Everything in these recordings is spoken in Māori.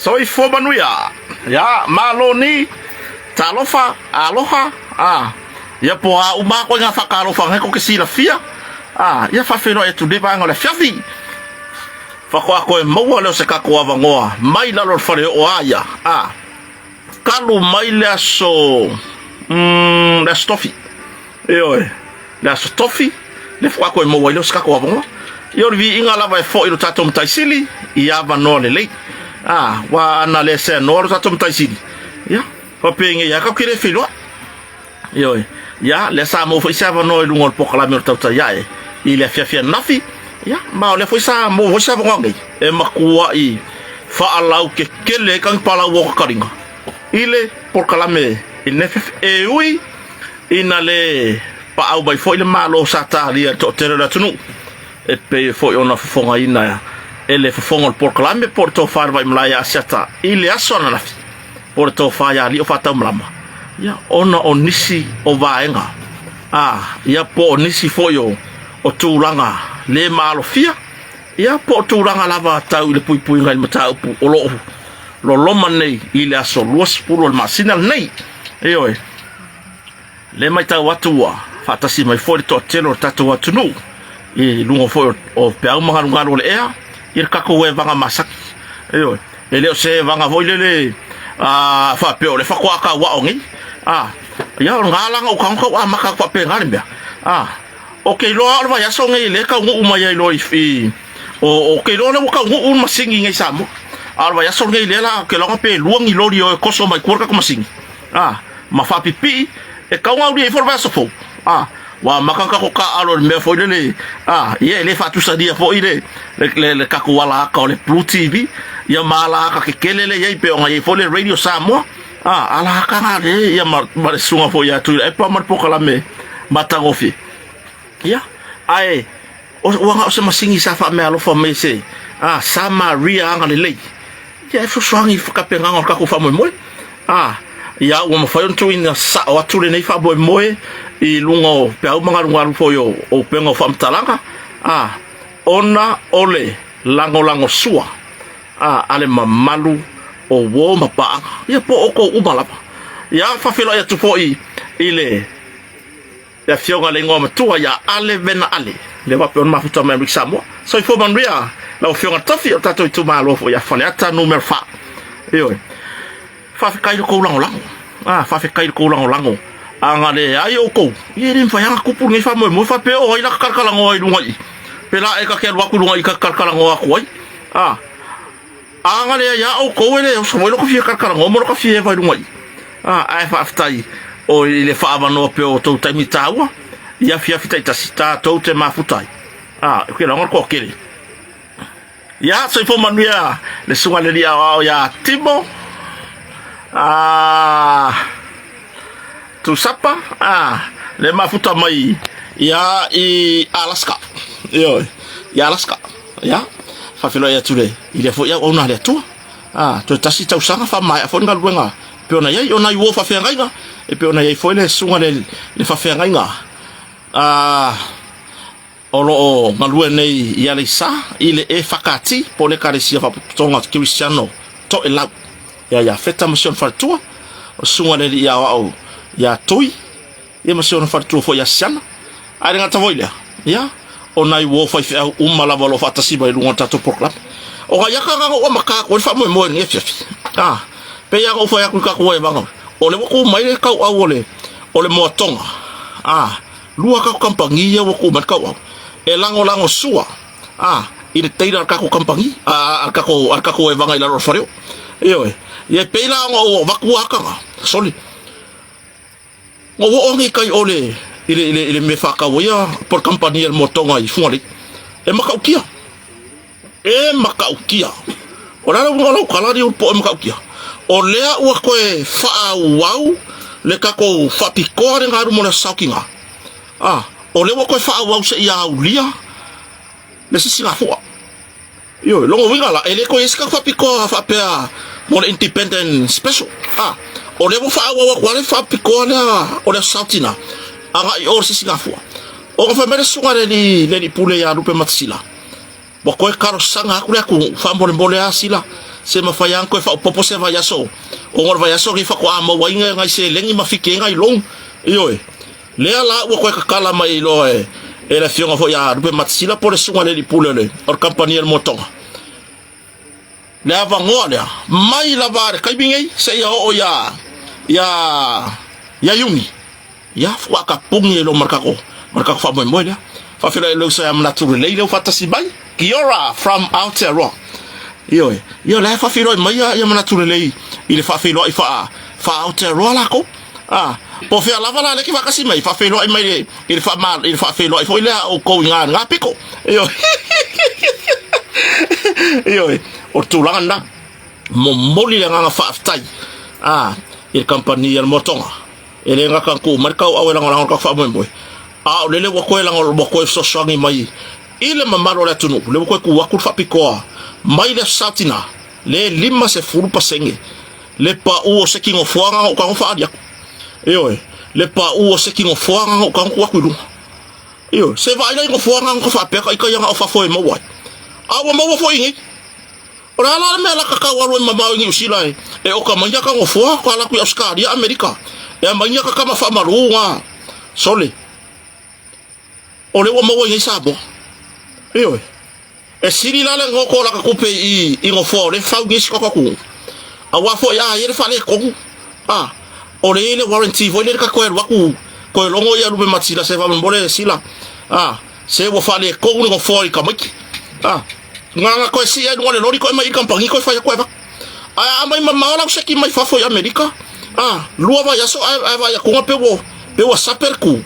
So i fo manuia ya maloni talofa aloha ya po a uma ko nga fakalofa nga ko kisila fia ya fa feno e tu de ba nga le fiafi fa ko e mo le se ka ko avangoa mai la lo fare o aya kalu mai le so la stofi la stofi le fa ko e mo le se ka ko avangoa yo vi inga la vai fo i tatom taisili ia va no le wa ana le se no ro tatom taisili ya ho penge ya ka kire filo yo ya le sa mo fo sa va no lu ngol pokala mer tata ya il a fia nafi ya ma le fo sa mo fo sa va ngai e makua i fa alau ke kele kan pala wo karinga ile pokala me il ne fe e oui ina le pa au bai fo ile malo sa ta lia to tere la tunu e pe fo ona fonga ina ele fonga por clambe por to far vai mlaya asiata ile asona la por to fa ya li o fata mlama ya ona onisi o vaenga ya po onisi fo yo o tulanga le malo fia ya po tulanga lava tau le pui pui ngai mata pu o lo loma nei ile aso luas pulo masina nei le mai tau atua fata si mai fo to telo tatu atu no lungo fo o pe au manga ngalo le ea ir ka ko e vanga masak ele o se vanga voile fa pe o le fa ko aka wa ongi ya ngala nga o kan ko maka ko pe ngale bia okay lo va ya so ngi le ka ngu uma ya lo ifi o okay lo le ka ngu un masingi ngai samu Alwa ya sol ngai lela ke longa pe luang I lori o koso mai kurka kumasing. Ma fa pipi e ka ngau di forva sofo. Wa makanga ko ka alo me fo le ye le fa tu sa dia fo ile le ka ko wala ka le Blue TV ya mala ka ke kelele ye pe nga ye fo le radio Samoa ala ka nga le ya ma sunga fo ya tu e pa mar pokala me matangofi ya ai o nga se masingi sa fa me alo fo me se sama ria nga le ya fo swangi fa ka pe nga ka ko fa mo ya o mo fa yon tu ina sa o tu le nei fa bo mo I lungo pe au manga runga fo yo o pengo fam talanga ona ole lango sua ale mamalu o wo mapa ya po oko umalapa ya fa felo ya tu fo ile ya fionga le ngoma tua ya ale vena ale le va pe on mafuta me Samoa so ifo manria la fionga tafi o tato tu malo fo ya fa ata numero fa yo fa kai ko lango fa kai ko lango angale ayo ko yerim fa yang kupur ngi fa mo fa pe o ila karkala ngoi lungai pela e ka ke wa ku lungai ka karkala ngoi ko angale ya o ko ele so mo lo ko fi karkala ngoi mo ko fi fa lungai ai fa aftai o ile fa ba no pe o to tami tawa ya fi afita sita to te mafutai ke la ngor ko kele ya so ifo manuia le sunga le ya timo tu sapa le mafuta mai ya I Alaska yo ya Alaska ya fa filo ya tule ile fo ya ona le tu to tasi tau sanga fa mai fo ngal wenga pe ona ye ona yo fa fe ngainga e pe ona ye fo le sunga le fa fe ngainga olo malue nei ya le sa ile e fakati po le karisia fa tonga Cristiano to ela ya feta mission fa tu sunga le ya o ya toi ye masio na fartu fo ya sana ari ngata voila ya ona I wo fa umala valo fa tasiba lu ngata to program o ga ya ka nga o maka ko fa mo ngi fi pe ya go fa ya ku ka ko e banga o le ko mai le ka o le mo tonga lu ka kampangi ye wo ko mat ka o e lango sua ile teira ka ko kampangi ka ko e banga ila ro fa yo ye pe la ngo va ku ka soli o ngi kai ole ile me fa ka woya por campania motonga I fuari e makaukia ora ngolo kala di po makaukia o lea o ko e fa wow le ka ko fa pikore ngaru mona sakinga o le ko fa wow se ya ulia le si singa fo yo longo winga la ele ko iska fa pikore fa pe mona independent special o le fa wa ko le fa pikore o le sautina anga I or sisi ngafua o fa mere sunga le pule ya rupe matsila bo ko karo sanga ku le ku fa mbole asila se ma fa yang ko fa popo se va yaso o ngor va yaso ri fa ko ama wa inga ngai se lengi ma fike ngai long yo le ala wo ko kala mai lo e la fionga fo ya rupe matsila por sunga le pule le or campania el moton le ava ngoa mai la var kai bingai se ya o ya yumi ya fwa ka pungi lo marka ko fa mo ya fa fira lo sa am naturally le fa tasibai Kiora from Aotearoa yo la fa fira mai ya naturally ile fa fira fa Aotearoa la ko po fia la vala le ki fa kasi mai fa fira mai ile fa mal ile fa fira fo ile o ko nga piko yo o tulanga mo moli nga fa aftai il compagnie el motonga ele nga kan ku marka o awela nga ka fa mo le ko la ngo ko so songi mai ile mamaro la tunu le ko ku wa ku fa piko mai le satina le lima se furu pasenge le pa o se kingo fuanga o ka fa dia le pa o se kingo fuanga o ka ku ku se va ile ngo fuanga ko fa pe ka ya o fa fo mo wa mo fo ingi ora la me la ka wa ro ma ingi usila e o ka manja ka ngo fuanga ko la ku Australia America e manya ka kama fa marunga sole ole wo mo ngi sabo e siri la ngo ko la ka kupe I ngo fo le fa ngi ko ku awa fo ya ye fa le ko ole le warranty fo le ka ko wa ku ko longo ya lu me matila se va mbole sila se wo fa le ko ngo fo I ka maki nganga ko si ai ngone lori ko mai kampangi ko fa ya ko ba a mai mama la seki mai fa fo ya Amerika lua va ya so ai va ya ko pe wo saper ku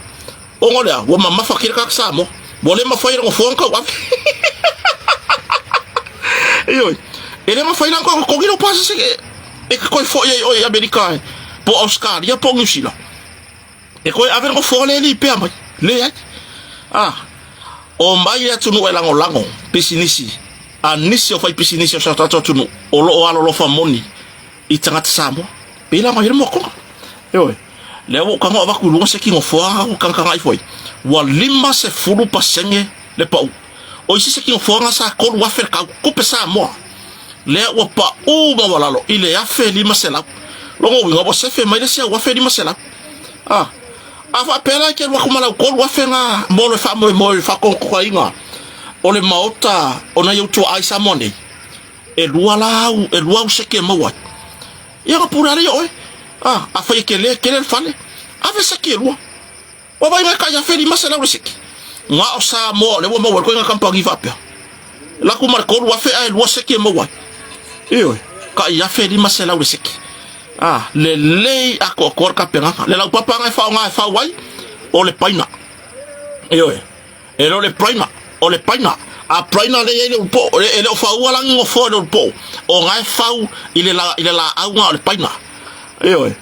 o ngole wo mama fa kir ka sa mo bole ma fa ngo fo ko wa yo ele ma fa ina ko giro pasa se e ko fo ya Amerika po Australia po New Zealand e ko ave ngo fo le li pe mai le ai o mai ya tunu e lango pisinisi anisi o fai pisinisi o sa tatu tunu o lo alo lo fa moni i tanga tsamo pela mai mo ko yo le o kanga va ku lu se ki ngo fo o kanga ngai foi wa lima se fulu pasenge le pa o isi se ki ngo fo nga sa ko wa fer ka ku pesa mo le o pa o ma wala lo ile ya fe lima se la lo ngo wi ngo se fe mai le se wa fe lima se la afa pela ke wa kumala ko wa fe nga mo le fa ko inga o le maota ona yo tu ai samone e lua se ke mo wa ia ka purare yo afa ke le fale ave se ke lua o vai nga ka ya fe lima se la resiki nga o sa mo le mo ko nga kampangi va pe la kumala ko wa fe ai lua se ke mo wa iyo ka ya fe lima se la resiki le ako kor ka penga le la papa nga fa wai o le paina iyo e le paina o le paina a paina le po ele o fa wala ngo fo le po o nga fa ile la au nga le paina iyo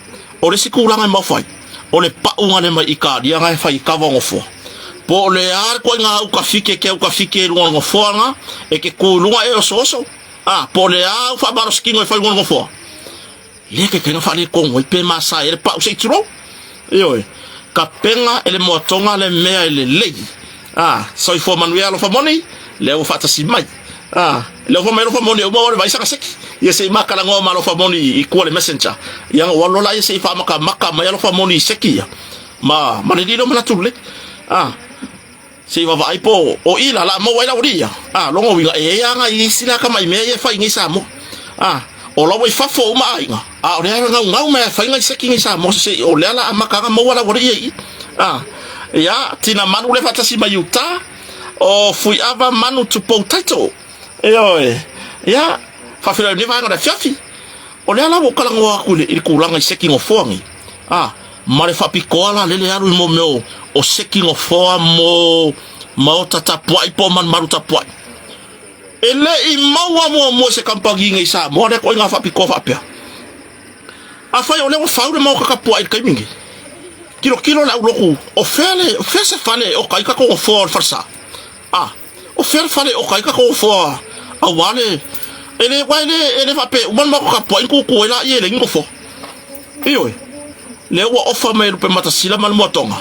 o le sikula nga mo fai o le pa nga le mai ka dia nga fa i ka ngo fo po le ar ko nga u ka fike lu ngo fo nga e ke ku lu nga e so po le a fa baro skingo e fa ngo fo le ke nga fa le ko ngoi pe masa e pa se tro iyo ka penga ele motonga le mea ele lei so i fo manuia lo fa moni le o fa tasi mai le o fa moni o mo vai sa seki ye se makala ngo ma lo fa moni i ko le messenger yang walo la ye se fa maka mai lo fa moni seki ya ma le dilo mala tulle se va vai po o ila la mo wai la uria lo ngo winga e yanga i sila ka mai me ye fa ingi sa mo o lo vai fa fo mai nga o le nga me fa ingi seki ngi sa mo se o le ala maka mo wala uria ya tina manu le fatasi mayuta o fui ava manu tu potato ya fa fila ni va ngada fiafi o le ala bokala ngo akule il kulanga seki ngo fongi mare fa pikola le aru mo meu o seki ngo fo mo tata poi po man maru ta poi ele I mawa mo se kampangi ngai sa mo de ko nga fa piko fa pia afa yo le fa ure mo ka poi kai mingi kilo la uloku o fese fale o kai ka ko fo farsa o fale o kai ka ko fo awale ele va pe man ma ka po ku ela ye le ngofo iyo le wa ofa me pe mata sila mal motonga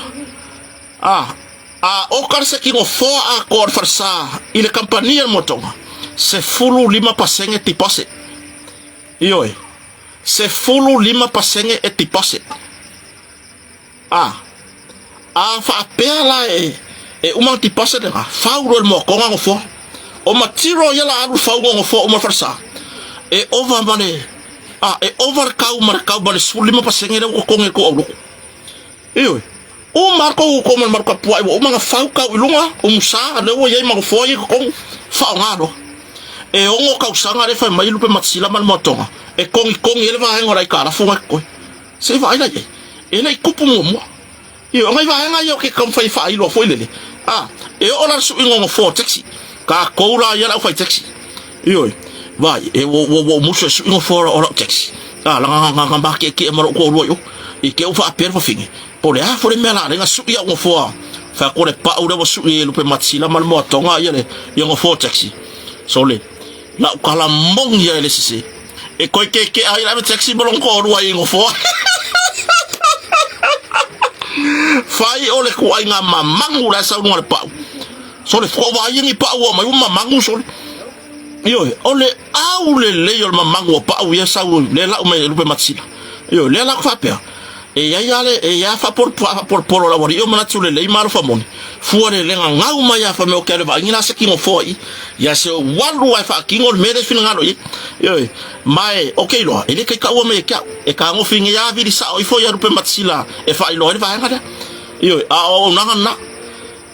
o karse ki ngofo a ko farsa ile campania motonga se fulu lima pasenge tipose iyo se fulu lima pasenge e tipose fa pela e uma ti passa de fa uro mo ko ngo fo o matiro yala aru fa ngo fo o ma farsa e over mane e over kau bale sulima pasenge ko nge ko olo iyo o marco ko man marco po o ma fa ka ilunga o musa le wo ye ma fo ye ko fa ngado e o ngo ka usanga le fa mai lupe matsila mal motonga e kongi ele va ngora ikara fo ko se va ina ye ele kupu mo io ngai va nga yo ke kom fai fai lo foi lele e ola su ngo fo taxi ka ko la ya la fai taxi io vai e wo muso su ngo fo ola taxi la nga ba ke mo ko lo yo e ke o fa per fo fingi po le fo le mela nga su ya ngo fo fa ko le pa o le su e lo pe matsila mal mo tonga ya le ngo fo taxi so le la kala mong ya le sisi e ko ke ai la taxi bolon ko lo ngo fo fai ole ko ai nga mamangu la sa no pa so le fo va yin pa o mai mamangu so yo ole aule le yo mamangu pa o ya sa le la o mai lupe matsila yo le la fa pe e ya fa por la bori yo mana tule le mar fa mon fuore le nga o mai fa me o kele va ngina se kingo foi ya se walu wa fa kingo me de fin ngalo yo mai okay lo ele ke ka o me ka e ka ngo fin ya vi sa o fo ya lupe matsila e fa lo le va ngada yo o na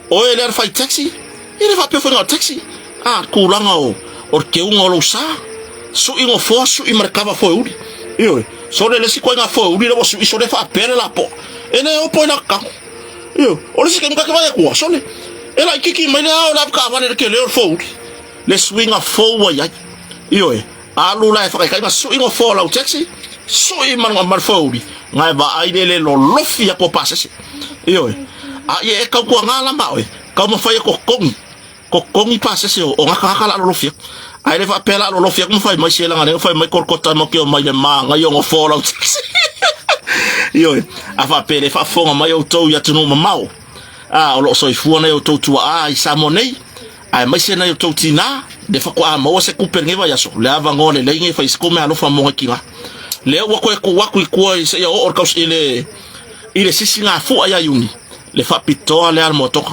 o ele fa taxi ele va pe fo taxi kulanga o or ke unga lo sa su ingo fo su i markava fo uri io so le si ko nga fo uri le su iso le fa pere la po ene o po na ka io o le si ke nga ka va ko so le ela kiki mai na la ka va le ke le fo uri le swinga fo wa ya io alu la fa ka su ingo fo la taxi su i mar fo uri ngai ba ai le lo lofi ya ko pasa si io a ye ka ko nga la ma ka mo fa ko kongi pasa si o nga ka la lo lofi ai le fa pela lo lofi mo fa mai si la nga fa mai korkota mo ke mai le ma nga yo fo la io a fa pele fa fonga mai o to ya tunu mau o lo so i fuana o to tua i samonei ai mai se na o to tina de fa ko mo se ku penge va ya so le ava ngone le ngi fa isko me alo fa mo kinga le wa ko se ya o kaus ile sisi nga fu aya yuni le fa pito ale al moto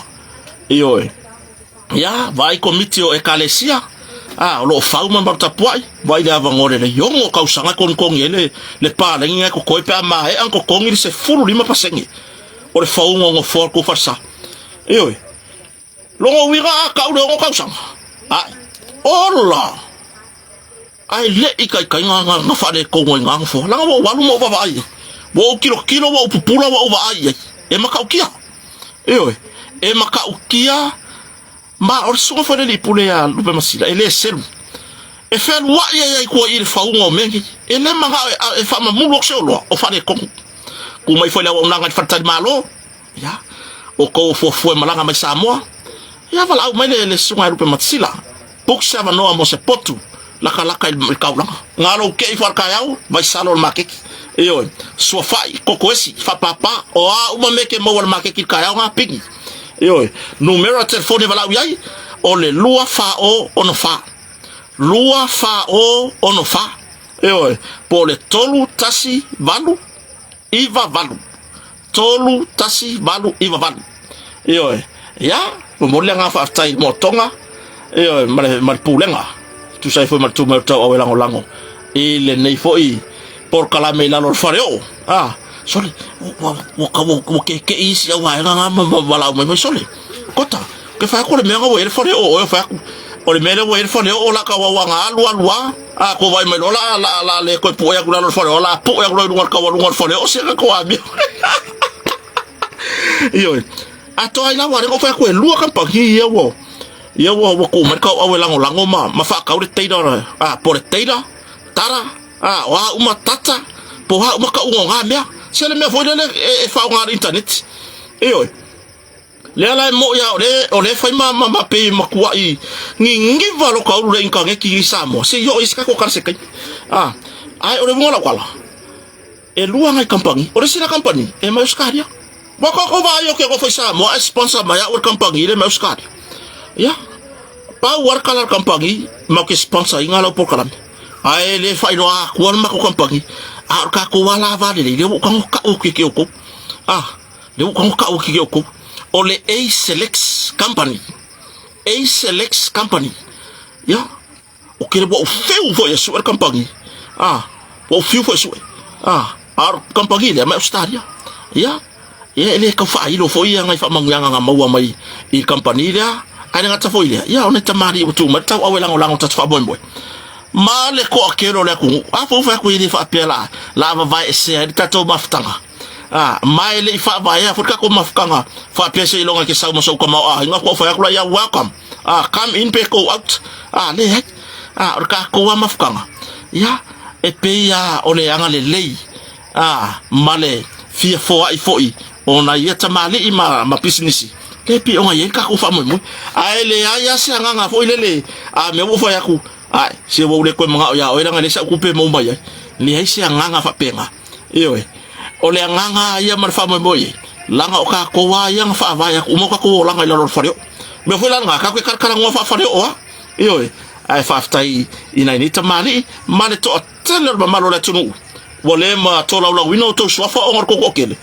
io ya vai komitio e kalesia lo fa uma ba tapuai vai le ava ngone le yongo kausanga kon ele le pa le ngi ko pe ma e anko kongi se fulu lima pasengi o le fa ngo for ko farsa io longo wira ka lo kausanga ola ai le ikai nga fa le ko nga fo la wo walu mo va ai wo kilo wo pupula wo va ai e makaukia io e makaukia ma or so fa le pule ya lupe masila ele selu e fa wa ya ko il fa ngo mengi e le manga e fa ma mulo se lo o fa le ko ku mai fa le o nanga fa tal malo ya o ko fo malanga mai Samoa ya vala au mai le sunga lupe masila pok sa va no mo se potu laka il kaulanga ngalo ke fa ka yau vai salo makeki io so fai kokoesi fa papa o uma meke mo wal makeki ka yau nga pingi io numero telefone vala yai o le lua fa o ono fa io po le tolu tasi valu iva valu tolu tasi valu iva valu io ya mo le nga fa tai motonga io mal pulenga tu sai foi mal tu o lango ile nei foi por kala me la lor fareo sole wo ke isi wa nga wala mo sole kota ke fa ko le me ngo ele fareo o fa o le me le ele fareo o la ka wa nga lua ko vai me la le ko po ya ku la lor fareo la po ya ku lu ka wa lu fareo se ko abi io ato ai la wa ko fa ko lu ka pa ki ia wo ko mer ka awe lango ma fa ka ure teira por teira tara wa uma tata po ha uma ka unga mea se le me foi le e fa unga internet io le ala mo ya o le fai ma pe ma kwa i ngi va lo ka ure inka ngi Samoa se yo iska ko kar se kai ai o le ngola kwala e lua ngai kampangi o le sina kampangi e ma uskaria wa ko va yo ke ko foi Samoa sponsor ma ya o kampangi le ma uskaria ya pa war kalar kampangi ma ke sponsor ingalo por kalam ai le fai no ko ma ko kampangi ka ko wala va le ka o ke ko le ko ka o ke ko o le a select company ya o ke bo feu vo yesu kampangi o feu fo yesu kampangi le ma staria ya ele ka fa ilo fo ia ngai fa manganga maua mai I company dia ai ngata fo ile ya ona tamari utu mata awe lango tatfa boy ma le ko akero le ku fo fa ku ile fa pela la va vai se tato maftanga mai le fa vai fa ka ko mafkanga fa pese ilonga ke sa mo so ko ma nga ko fa ku ya welcome come in pe go out le ka ko wa mafkanga ya e pe ya ole anga le lei male fia fo ai foi ona ia tamali ma business ke pi onga ye ka ko fa mo ai le ya se nga fo ile le me wo fa ya ku se wo le ko mga ya o nga le sa ku pe mo ba ya ni ai se nga fa penga io o le nga ya mar fa mo ye langa o ka ko wa yang fa va ya ku mo ka ko langa le lor fa yo me fo la nga ka ko kar ngo fa yo io ai fa tai ina ni tamali male to teller ba malo la tunu wole ma to la wino to so fa ongor ko kele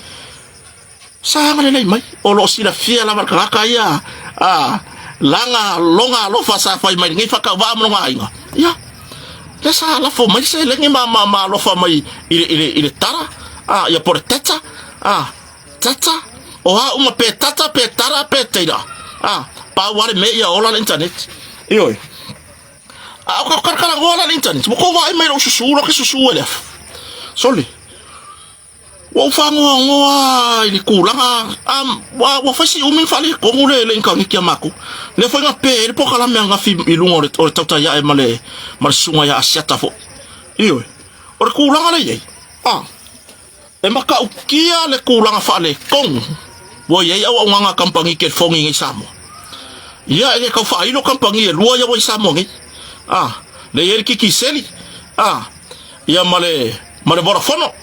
sa ngale nei mai o lo sila fia la marka ka ya langa longa lo fa sa fa mai ngi fa ka va mo nga inga ya le sa la fo mai se le ngi ma lo fa mai ile tara ya por tata tata o uma pe tata pe tara pe teira pa wale me ya ola internet io Ako karkala ngola ni internet. Mo ko wa mai ro susura ke susu le. Soli. Wa fango ngoa ili kula wa fasi umi fali ko ngule le nka ngikia mako. Le fa nga pe po kala me nga fi ilungo o tauta ya e male sunga ya asiata fo. Iyo. Ora kula ngale ye. E maka ukia le kula nga fale kong. Wo ye ya wa nga kampangi ke fongi ngi samo. Ya ele ka fa ilo kampangi e lua ya wa samo ngi. Le ye ki kiseli. Ya male bora fono.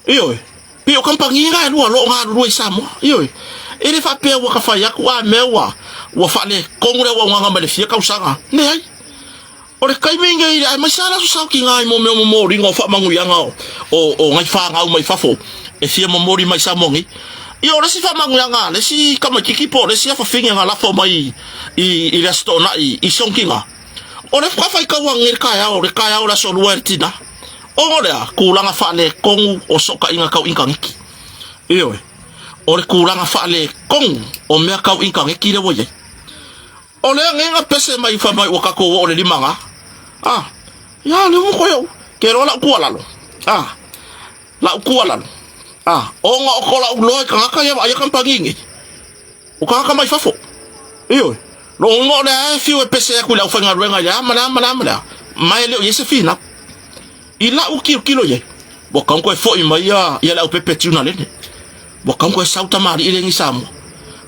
Iyo. Pio kampangi nga lua lo nga lua samo. Iyo. Ele fa pe wa ka fa ya kwa mewa. Wa fa le kongre wa nga male fia ka usanga. Ne ai. Ore kai minga ai masala so ki ngai mo ringo fa mangu yanga o ngai fa nga mai fafo. E fia mo mori mai samo ngi. Io le si fa mangu yanga, le si kama kikipo, le si fa finga nga la fo mai i resto na i sonkinga. Ore fa fa ka wang ngir kaya o la so luertina. Ore kulanga fa le kong o soka inga kau ingangiki. Iyo. Ore kulanga fa le kong o mea kau ingangiki le woye. Ole nga pese mai fa mai o kako o le limanga. Ya le mo koyo. Kero la kuala lo. La kuala lo. O nga o kola ulo ka ka ya kan pagingi. O ka mai fafo. Iyo. Lo ngo le fi o pese ku la fa nga renga ya mana. Mai le yese fina. Ila u kilo ye. Bo kan ko fo i mai ya la o pepe tuna le. Bo kan ko sauta mari ile ngi samu.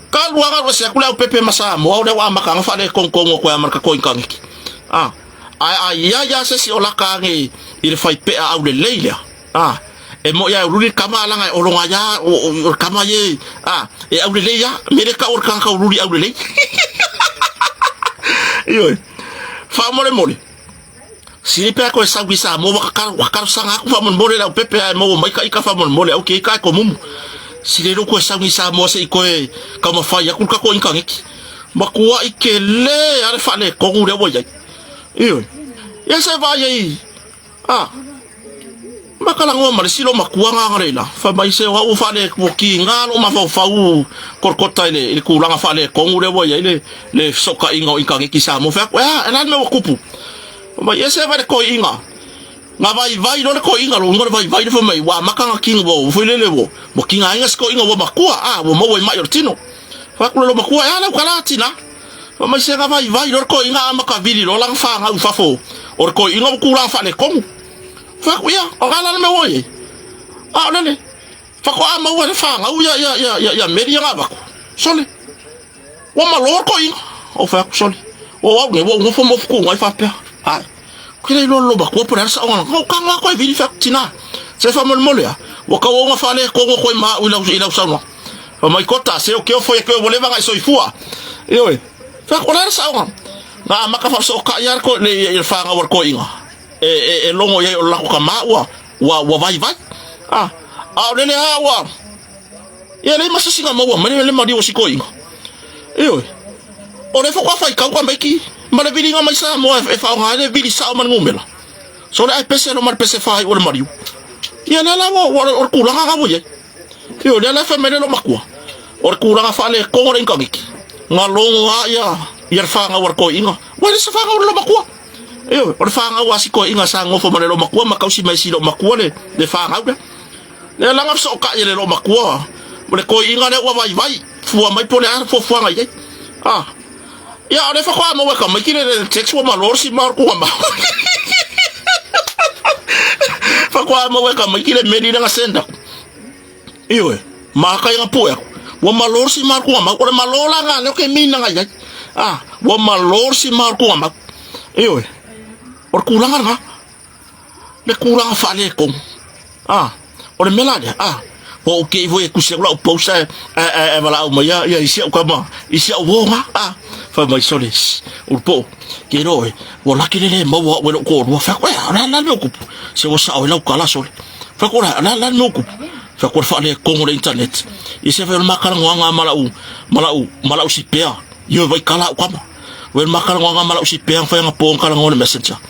Ka luanga ro se ku la o pepe masa mo o le wa maka fa le kong ko ya marka ko inkangi. Ya se si o la ka ngi ile fai pe a au le leila. E mo ya ruri kama langa o longa ya o kama ye e au le ya mere ka or kan ka ruri au le yo fa mole si pe ko sa wisa mo wakar sanga ku fa mole la pepe mo mai ka fa mole okay ka ko mumu si le ko sa wisa mo se ko e kama fa ya ku ka ko inkangi makua ikele are fa le ko ngure wo ya yo ya se va ye makala ngo mari silo makua nga ngarela fa mai se wa u fa le ko ki ngalo ma fa u korkota ile ku langa fa le ko ngure wo ya le soka inga inkangi kisa mo fa ana me kupu ma yese va ko inga nga vai no ko inga lo ngore vai fo mai wa makanga king wo fo le wo mo kinga inga sko inga wo makua wo mo wo mai ortino fa ko lo makua ya la kala tina fa mai se nga vai no ko inga maka vili lo lang fa nga u fa fo or ko inga ku la fa le ko fa ko ya o gala me wo ye le fa ko ma wo fa nga u ya meri nga ba ko sole wo ma lo ko inga o fa ko sole wo nge wo fo mo ko ngai fa pe kile lo ba ko pura sa on ko kan ko vili fa tina se fa mole ya wo ka wo fa le ko ma u ila sa no fa mai kota se o ke o fo ye ko wo le va so ifua yo fa ko la sa on na maka fa so ka yar ko le fa nga war ko inga e longo ye o la ko kama wa vai le wa ye le masa singa mo wa le ma di o siko inga yo o le fo ko fa ka ko mbeki ma le vilinga mai sa mo e fa nga le vili sa man ngumela so le pese no mar pese fa o le mariu ye le la o kula nga mo ye yo le la fa me le makua o kula nga fa le ko re ngiki nga longo ya fa nga war ko inga wa le sa fa nga lo makua yo o fa nga wa siko inga sa ngofo ma le lo makua ma kausi mai si lo makua le fa nga le la nga so ka ye le lo makua mo le ko inga le wa vai fu mai pole ar fo nga ye ya ole fa kwa mo wa kama kile le text wa malor si mar ko ma fa kwa mo wa kama kile medi nga senda iyo ma ka nga po ya wa malor si mar ko ma ko malola nga le ke mina nga ya wa malor si mar ko ma iyo or kurang nga le kurang fa le ko or melade o ke vo e kusia la posa vala o ya isia o kama isia o nga fa mai soles urpo ke no o la kile mo wo ko wo fa ko la no ku se wo sa o la kala sol fa ko la no ku fa ko fa le ko le internet e se fa makala nga mala u si pe yo vai kala kama we makala nga mala u si pe fa nga po kala nga messenger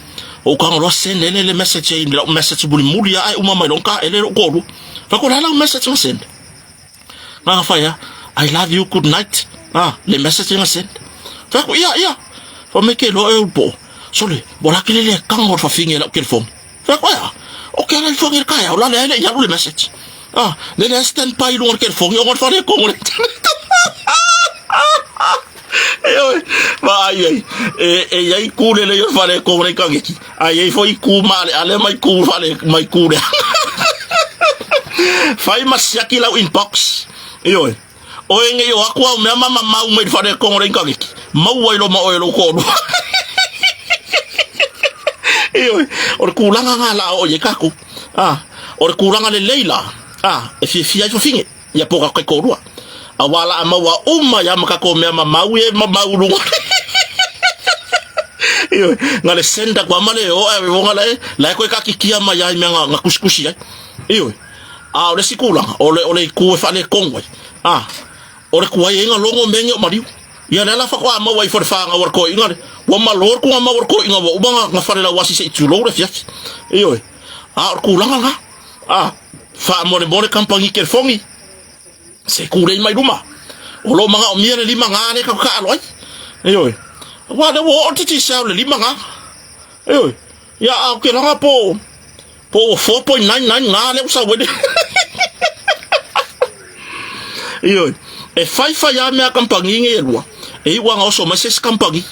o ka ngo send le message in le message buli mulia ai uma mai lonka ele ko fa ko la message on send nga fa ya I love you good night le message on send fa ko ya fa me ke lo e po sole bola ke le kango fa finge la ke fong fa kwa ya o ke la fong ka ya la le ya le message le stand by lo ke fong yo fa le ko ai ai kule le yo fa le ko le kangeki ai foi ku male ale mai ku fa le mai ku le fai masiaki la inbox o enge yo akwa me mama mau me fa le ko le kangeki mau ai lo ko or kulanga ngala o ye kaku or kulanga le leila fi ai finge ya poka ko rua awala amawa ya makako me mau ye mau lu ngale senda kwa male o ngale la ko ka kikia ma ya me nga kuskusi ole sikula ole ku fa le kongwe ole ku ye nga longo menyo mariu ya la fa kwa ma wai for fa nga war ko ngale wa malor ku ma war ko nga wa ubanga nga fa la wasi se tu lo re fiat ku langa fa mo le kampangi ker fongi se kure mai ruma o lo manga o miere lima ngane ka aloi wa de wo titi sa le lima nga ya au ke langa po 4.99 ngane usa wede e fai ya me kampangi ngelwa wa nga so ma ses kampangi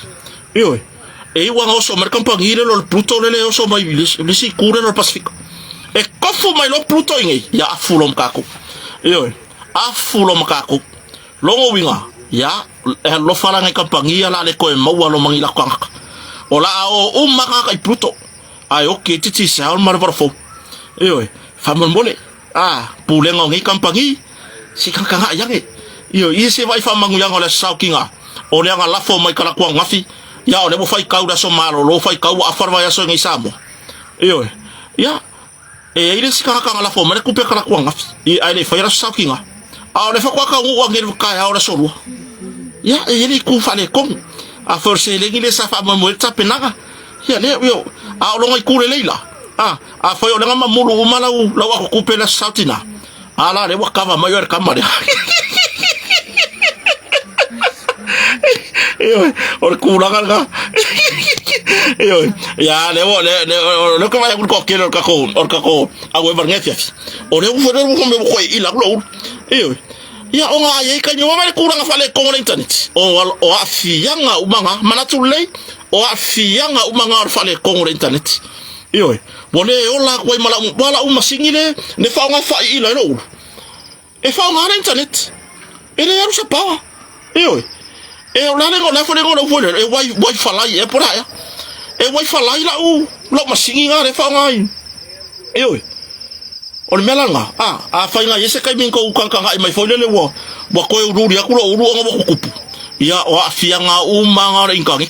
wa nga so ma kampangi le lo Pluto le so mai le si kure no Pacifico e kofu mai lo Pluto ngi ya fulom kako afulo makako longo winga ya lo fala ngai kampangi ala le ko mau lo mangila kwanga ola o maka kai Pluto ayo ke titi sa mar barfo famon mole pulengo ngai kampangi sikanga yange ise vai famangu yang ole saukinga ole nga lafo mai kala kwanga fi ya ole mo fai kauda so malo lo fai kau afarwa ya so ngai samo ya ile sikanga lafo mai kupe kala kwanga fi ai le fai ra saukinga le fa kwa ka wa ngel ka ya ora solo ya ele ku fa le kong forse le ngile sa fa mo ta penaga ya le yo lo ngai ku le leila fa yo le ngama mulu mala u la wa ku pe la sautina ala le wa ka va mayor kamare or ku la ga ya le ko va ko ke or ka ko a we barngetia o le u fo mo ko ila lo ya onga ye ka nyo mama kuranga fale ko internet o afiyanga umanga manatulei o afiyanga umanga fale ko internet bole ola ko mala umasingile ne fa nga fa ila lo e fa nga internet ele ya rusa power ola le ko na fo le ko no fo le wi fa la ye por aya wi fa la ila lo masinga le fa nga on melanga fa nga yese kai min ko ukanga mai foi le wo ko uru ya kulo uru ngo kupu ya o afianga umanga ingangi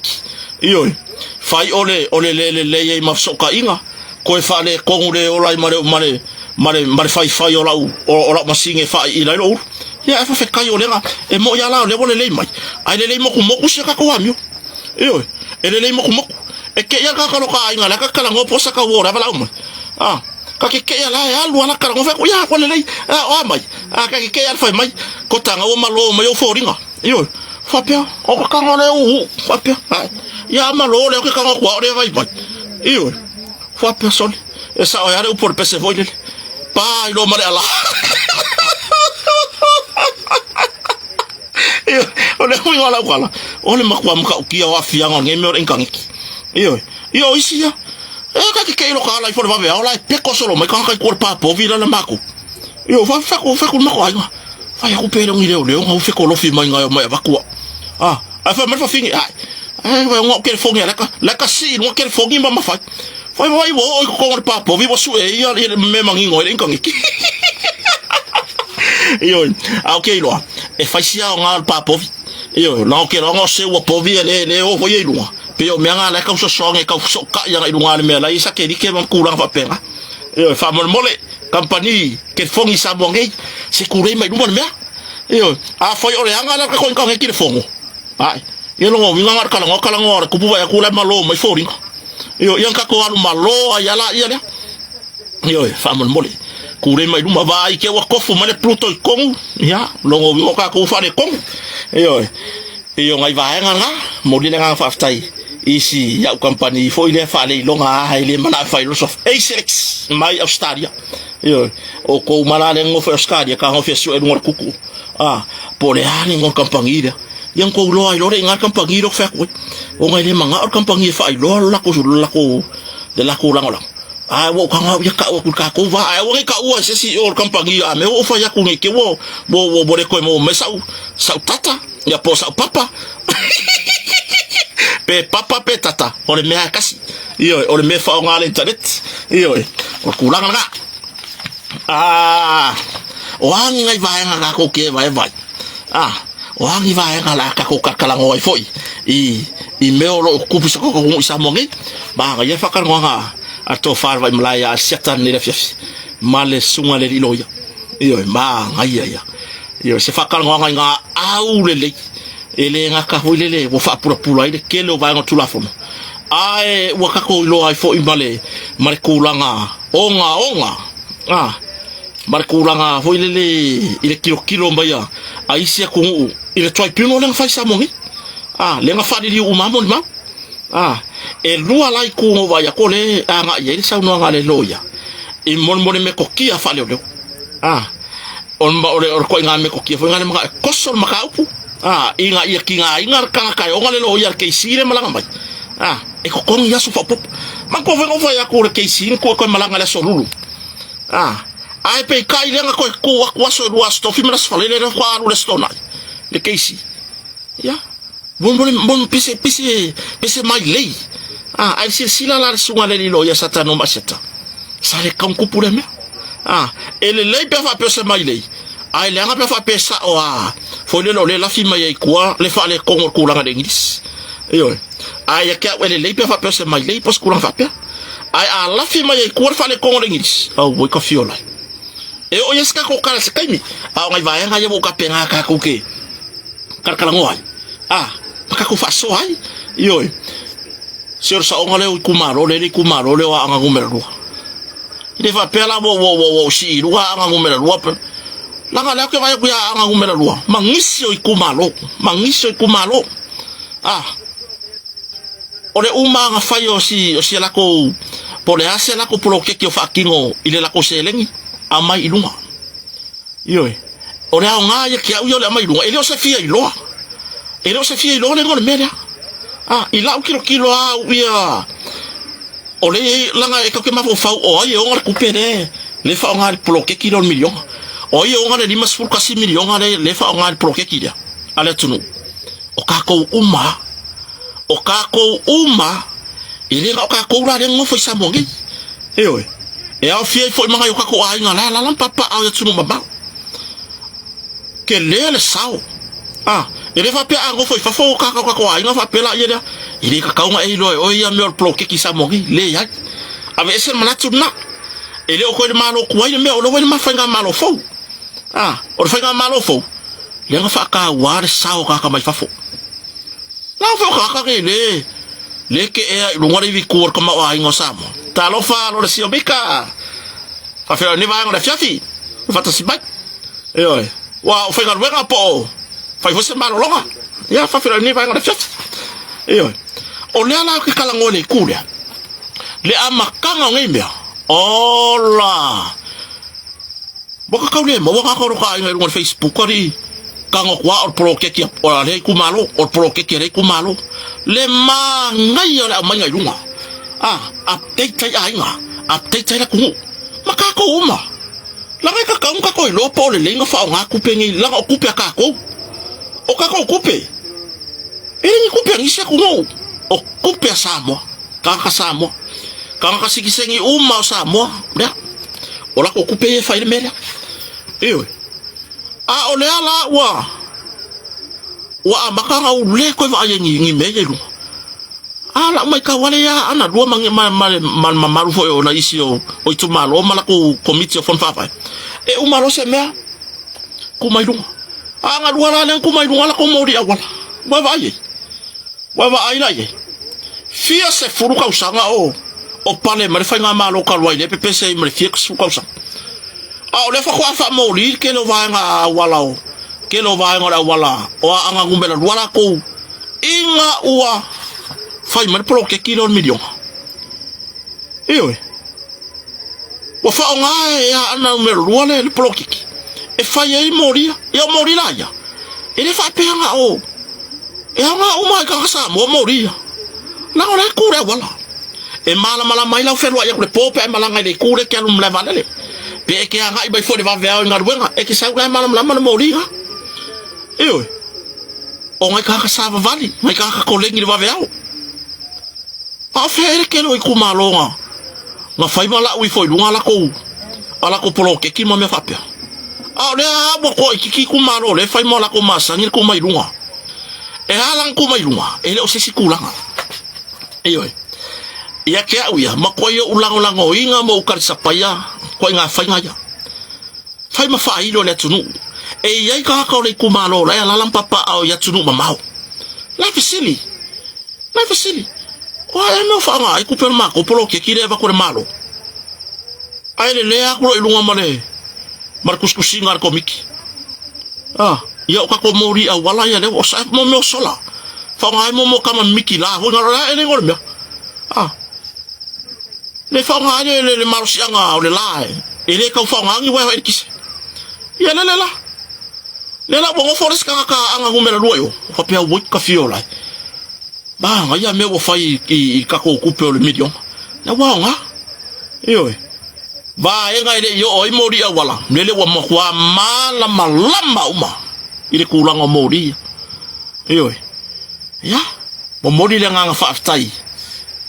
fai ole le ye mafsoka inga ko fa le ko ure ola mare fai ola masinge fai ila lo ya fa kai ole nga mo ya la le bole le mai ai le mo ku se ka ko amio le mo ku ke ya ka lo ka inga la ka kala ngo posa ka wo ra bala ka ke ya la ya lu ala kala ngo fa ko ya ko le o mai ka ke ya fa mai ko tanga o malo mai o foringa fa pia o ka ngole fa pia ya malo le ko ka ngo kwa le vai fa pia sol esa o ya le por pese foi pa lo mare ala ole hui wala kwala ole makwa mka ukia wa fianga ngeme ora inkangi isi ya ka ke lo kala for va ver ola peko solo mai kan ka korpa po vira la mako va fa ko mako ai fa ya ko pele ngi le ngo fe ko lo fi mai ngai mai va ko fa mer fa fingi va ngo ke fongi la ka si ngo ke fongi ma fa vai wo ko korpa po vivo su e ya me mangi ngo le inkangi okay lo e fa sia nga pa po no ke lo ngo se wo po vi le o foi lo pe o menga la ka so songe ka so ka ya i lunga me la isa ke dike man kurang fa penga fa mole compagnie ke fongi sa bonge se kure mai dumon me foi o anga la ka ko ka ke fongo ai lo ngo winga kala ngo ku bu ya kula malo mai foring yang ka ko alu malo ya la fa mole kure mai duma vai ke wa kofu male Pluto kong ya lo ngo winga ka ko fa de kong ngai va nga mo di nga fa ftai isi ya company foi le fa le longa ha le mana fa lo sof Asex mai Australia yo o ko mala le ngo fa Australia ka ho fesu e ngor kuku pole ani ngor company yang ko lo ai lo re ngar company lo fa ko o ngai le manga or company fa lo la ko de la ko lang wo ka nga ya ka ko va wo ka wo se si or company me o fa ya ku nge ke wo re ko mo me sau tata ya po sau papa pe papa pe tata o le mea kasi iyo o le mea fa ngale internet iyo o kula nga o hangi ngai vai nga ko ke vai o hangi vai nga la ka ko kala ngoi foi i me o ku pisa ko isa mongi ba nga ya fa ka nga a to far vai malaya setan ni le fiaf male sunga le loya iyo ma nga ya iyo se fa ka nga au le ele nga ka hoilele wo fa pura ile kelo va ngo tulafo ai wa ka ko lo ai fo imale mare kulanga onga mare kulanga hoilele ile kilo mbaya ai sia ko ile toi pino le fa sa mongi le nga fa di umamo ma e lua lai ko va ya ko le nga ye sa no nga le loya e mon me ko kia fa le on ba ore ko nga me ko kia fo nga me ko sol makaupu inga ia kinga inga ka o ngale lo ia ke sire malanga mai e ko kong ya su fa pop man ko vengo fa ya ko ke sire ko malanga le solulu ai pe kai lenga ko so do sto fi mas fale le ko aru le stona le ke si ya bon pise mai lei ai si la sunga le lo ya satano maseta sa le kan ko pure me ele lei pe fa pese mai lei ai le nga pe fa pesa foi le la firma ye kwa le fa le kongor kulanga de inglis yo ai ka wele le pe fa pesa mai le pos kulanga fa pe ai la firma ye kwa fa le kongor de inglis wo ka fiola e o yeska ko kala se kaimi ngai vai nga ye bo ka penga ka ko ke kala ngoi ka ko fa so ai yo sur sa ngale kumaro le wa anga ngumero ile fa pe la wo si lu anga ngumero langa la ke vai ku ya anga ngumela lua mangisio ikumalo ore uma nga fai o si la ko pole ase la ko polo ke o fakino ile la ko selengi amai ilunga yo ore a nga ya ke yo le amai ilunga ile o se fia iloa le ngol media ila o kilo ya ole langa e ka ke ma fo o ye o nga ku pere le fa nga polo ke kilo million oye o ngale lima spur kasi million ngale le fa ngal proke kidia ale tunu o ka ko uma ile ka ko la ngo fo sa mongi e a fie fo manga yo ka ko ai ngala la papa a ya tunu baba ke le sao ile fa pe a ngo fo fa fo ka ko ai ngo fa pe la yeda ile ka nga e lo o ya me proke ki sa mongi le ya ave ese manatu na ele o ko de malo ko ai me o lo ma fa nga malo fo o fai malo fo le nga fa ka war sao ka mai fa fo la fo ka le ke e lo ngari vi ko ka ma wa ngo samo ta lo fa lo si obika fa fe ni va ngo fiafi fa ta si ba wa o fai ga wenga po fa fo se malo longa ya fa fe ni va ngo fiafi o le ala ke kala ngole kulia le amakanga ngimia ola boka kaule mo boka ko ka ngai ngol Facebook ari kango kwa or prokeki or le kumalo or prokeki le kumalo le ma ngai ola ma ngai lunga update tai ainga update tai la ku maka ko uma la ka ka ko lo po le nga fa nga ku pengi la ku pe ka ko o ka ko ku pe ele ni ku pe ni se ku no o ku pe samo ka samo ka sikisengi uma samo ya ola ko ku pe fa ile mera ole ala wa makanga ule ko va ngi meye lu ala mai ka wale ya ana dua mangi maru fo na isio o itu malo mala ko committee fon fa umalo se mea ku mai lu anga dua la ku mai lu ala ko modi awala wa ai la ye fia se furu ka usanga o pale mare fa nga malo ka wa ile ppc mare fia ku ka usanga ole fa kwa fa moli ke lo va nga walao ke lo va nga wala o anga ngumbela wala ko inga ua fai mar pro ke kilo million io wa fa nga ya ana numero ruale le pro ke e fai ai moria io morira ya ele fa pe nga o e nga o mai ka sa mo moria la ora kure wala e mala mai la fe lo ya kure pope mala nga le kure ke alum le vale pe ke nga i bai fo de va vea nga ruenga e ke sa nga mala moria io o ngai ka sa va vali ngai ka kolengi le va vea a fere ke lo ku malonga nga fai mala ui foi lunga ala ko polo ke ki mo me fa pe a le a bo ko ki ku malo le fai mala ko masa ngir ko mai lunga e halang ko mai lunga e le o se sikulanga io ia ke au ya mako yo ulang o inga mo ukar sapaya ko nga fai nga ya fai ma fai lo le tunu e ia ka ka le ku malo la la lam papa au ya tunu mamau la fisili ko ai no fa nga ku per ma ko polo ke ki le va ko malo ai le a ko ilunga male Marcus kusingar komiki ya ka ko mori a wala ya le o sa mo me sola fa nga mo kama miki la ho nga ele ngor me le fa nga le marusi anga o le la ele ka fa nga ngi wa kis ya la bo forest ka anga ngumela loyo fa pe wo ka fiola ba nga ya me wo fai I ka ko kupe le million na wa nga yo ba e nga ile yo o mori a wala le wa mo kwa mala malama uma ile kulanga mori yo ya bo mori le nga fa aftai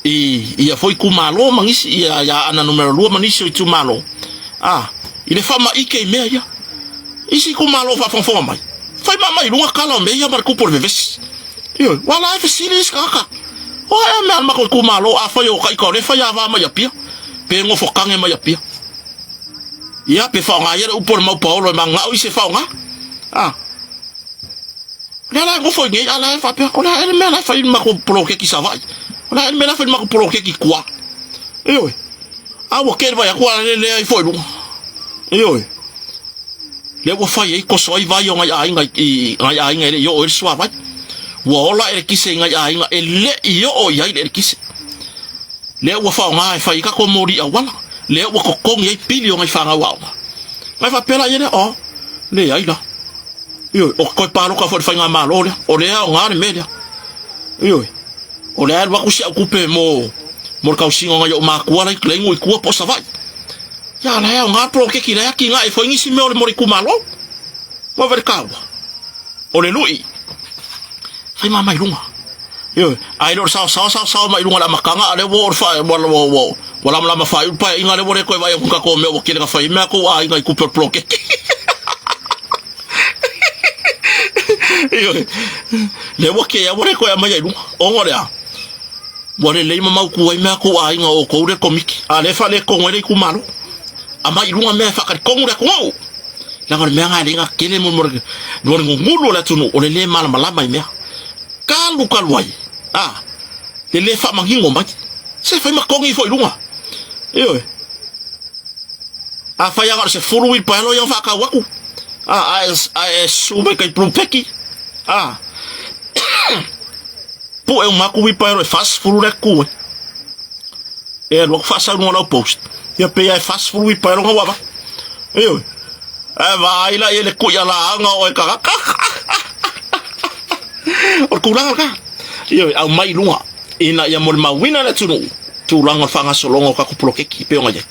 ia foi ku malo mangisi ia ana numero 2 manisi itu malo ile fama ike me ya isi ku malo fa fon mai fai mama ilunga kala me ya mar ku por veves yo wala fa silis kaka o e me alma ku malo fa yo kai ko le fa ya va ma ya pia pe ngo fo kange ma ya pia ya pe fa nga ya upor ma paulo ma nga o ise fa nga la ngo fo nge ala fa pe ko la ele me la fa ma ko pro ke ki sa vai la ele me la fa ma ko pro ke ki kwa yo wo ke va ya kwa le foi lu yo le wo fa ye ko so I va yo nga le yo o so va wo la ele ki se nga ele yo o ya ele ki se le wo fa nga fa ka ko mori a wala le wo ko kong ye pilio nga fa nga wa nga fa pela ye o le ya ila yo o ko palo ka fa nga malo le o le nga le media yo o le wa ku si okupe mo ka usinga nga yo ma ku la klengo ku po sa vai ya la nga pro ke ki la ki nga e foi ngisi me o le mori ku malo mo ver kawa o le lui fai mama ilunga yo ai lo sa mai lunga la makanga ale wo fa wala la fa pa inga le bore ko vai ku ka ko me o kile ka fa me ko ai ngai ku per bloke yo le wo ke ya bore ko ya mai lunga o ngore a bore le mama ku ai me ko ai nga o ko re komiki ale fa le ko ngore ku malo ama ilunga me fa ka ko ngore ko la ngore me nga le nga kile mo ngulu la tunu o le mala mai me kalu ai le fa mangingo mai se fa makongi foi lunga yo fa ya se furu wi pa lo yang fa ka waku sube kai plumpeki po e maku wi pa lo fast furu le ku lo fa sa no post ya pe ya fast furu wi pa lo wa yo va ila ele ku ya la nga o ka o kulang ka yo au mai lunga ina ya mol mawina la tunu tulang fa nga solongo ka ku prokeki pe nga je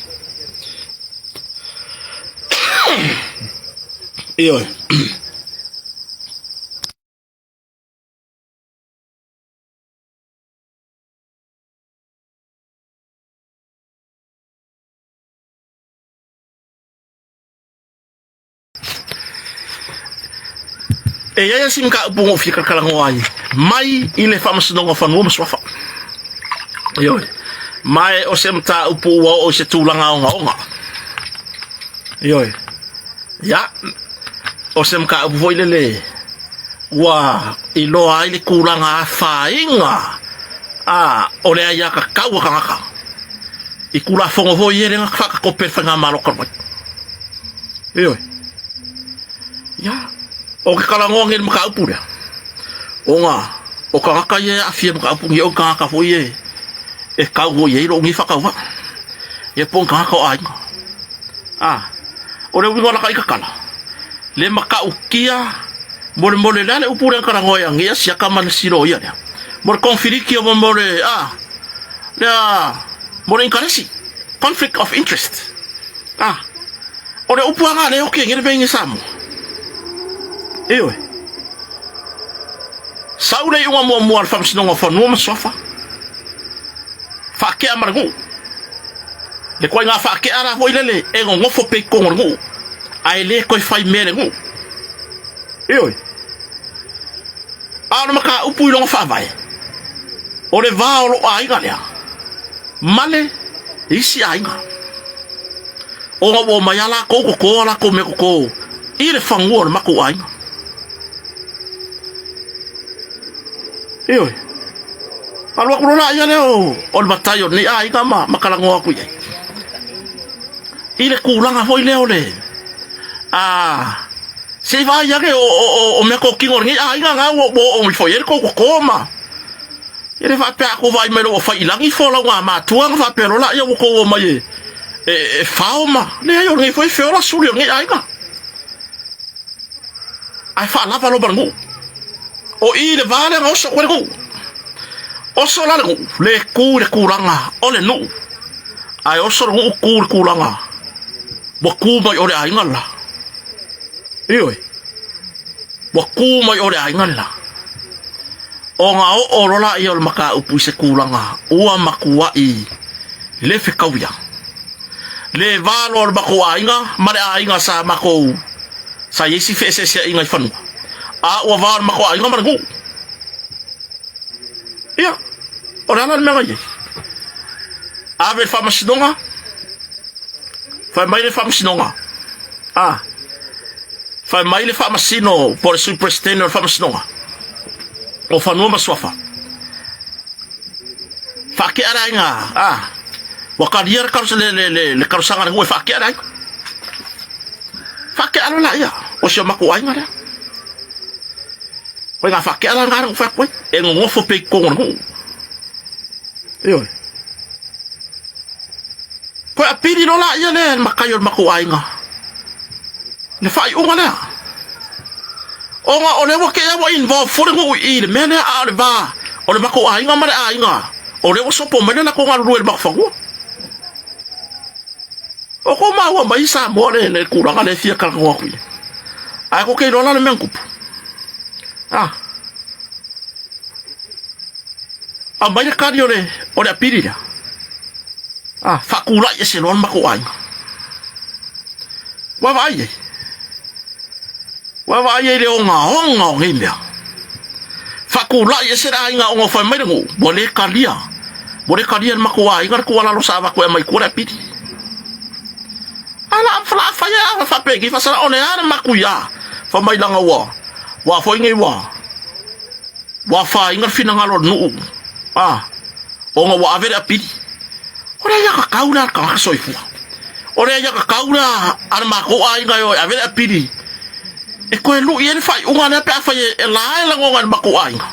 yo ya sim ka bungo fika kala ngwai mai ile fama sinongo fa no maswafa yo mai o semta upu wa o se tulanga nga yo ya o semka upu ile wa ilo ai le kulanga fa inga o le ya ka ka wa ka ikula fongo vo yere nga fa ko per fa nga malo ko yo ya o ke kala ngong el maka upura o nga o kaka ye afia ka pungi o kaka fo ye e ka wo ye ro ngi whakauwa ye pon kaka o ainga o le wingo la ka ikakala le maka ukia mole lale upure karangoya ngia siaka man siro ya mor konfiriki o mole ya mole inkaresi conflict of interest o le upuanga le oke ngere bengi samu ewe saule yunga mo alfa msinonga fa no masofa fa ke amargu le ko nga fa ke ara foi lele e ngo fo pe ko ngo ai le ko fai mere ngo ewe ano maka upu ilong fa vai o le va o ainga le male isi ainga o mayala ko la ko me ko ile fangu o mako ainga ewe alwa kulona ya leo o batayo ni ainga makalango aku ye ile kulanga foi leo le se vai ya que o me ko kingo ngi ainga nga o foi ele ko koma ele va pe ko vai me lo fa ilangi fo la ma tuang va pe lo la ya ko mai fauma le yo ngi foi fe la suli ngi ainga ai fa la va lo bangu o ile vale no so ko o so la le kuranga o le nu ai o so kuranga bo ku mai o le ainga la ioi wa ku mai o le ainga la o nga o rola i o maka upu se kuranga ua makua i le fe kauya le valo o makua ainga mare ainga sa mako sa yesi fe se se inga fanu o valo makua ainga margu ia o rana me ngai ave fama sinonga fa mai le fama sinonga fa mai le fama sino por supersteno fama sinonga o fa no maswafa fa ke arainga wa karier ka le ka sanga ngoi fa ke arai fa ke ala ya o se mako ainga la ko nga fa ke ala ngara fa ko e ngo fo pe ko ngo yo ko apiri no la ya le makayo mako ainga le fai unga la onga ole wo ke wa involve for ngo i le mena a va o le mako ainga mare ainga o le wo so po mena ko nga ruel makfango o ko ma wa mai sa mo le kuranga le fia ka ngo ku ai ko ke no la le menkup mai ka dio le o le apiri la fa kula ye se non mako ainga wa vai le onga ngimia fa kula ye se ainga onga fa mai ngo bole kalia mako ainga ko la lo sa va ko mai ko le apiri ala fla fa ya fa pegi fa sala one ara makuya fa mai langa wa fo ngai wa fa inga fina ngalo nu onga wa avere apiri ora ya ka kaula ka soifu ora ya ka kaula ar mako ainga yo avere apiri e ko lu yen fa unga na pa fa ye la ngonga mako ainga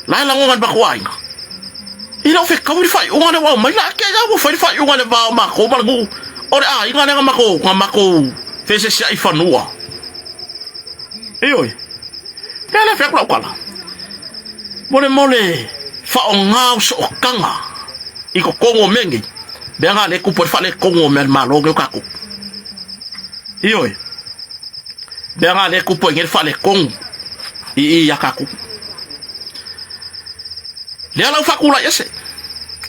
la ngonga mako ainga ilo fe ka fa unga na wa mai la ke ya wo fa unga na va mako malgu ora inga nga mako fese sia ifanua eoi pele fe kwa kwala mole fa onga so kanga iko kongo mengi benga le ku por fa le kongo mer malo ke kaku eoi benga le ku po ngel fa le kongo i yakaku le ala fa kula yese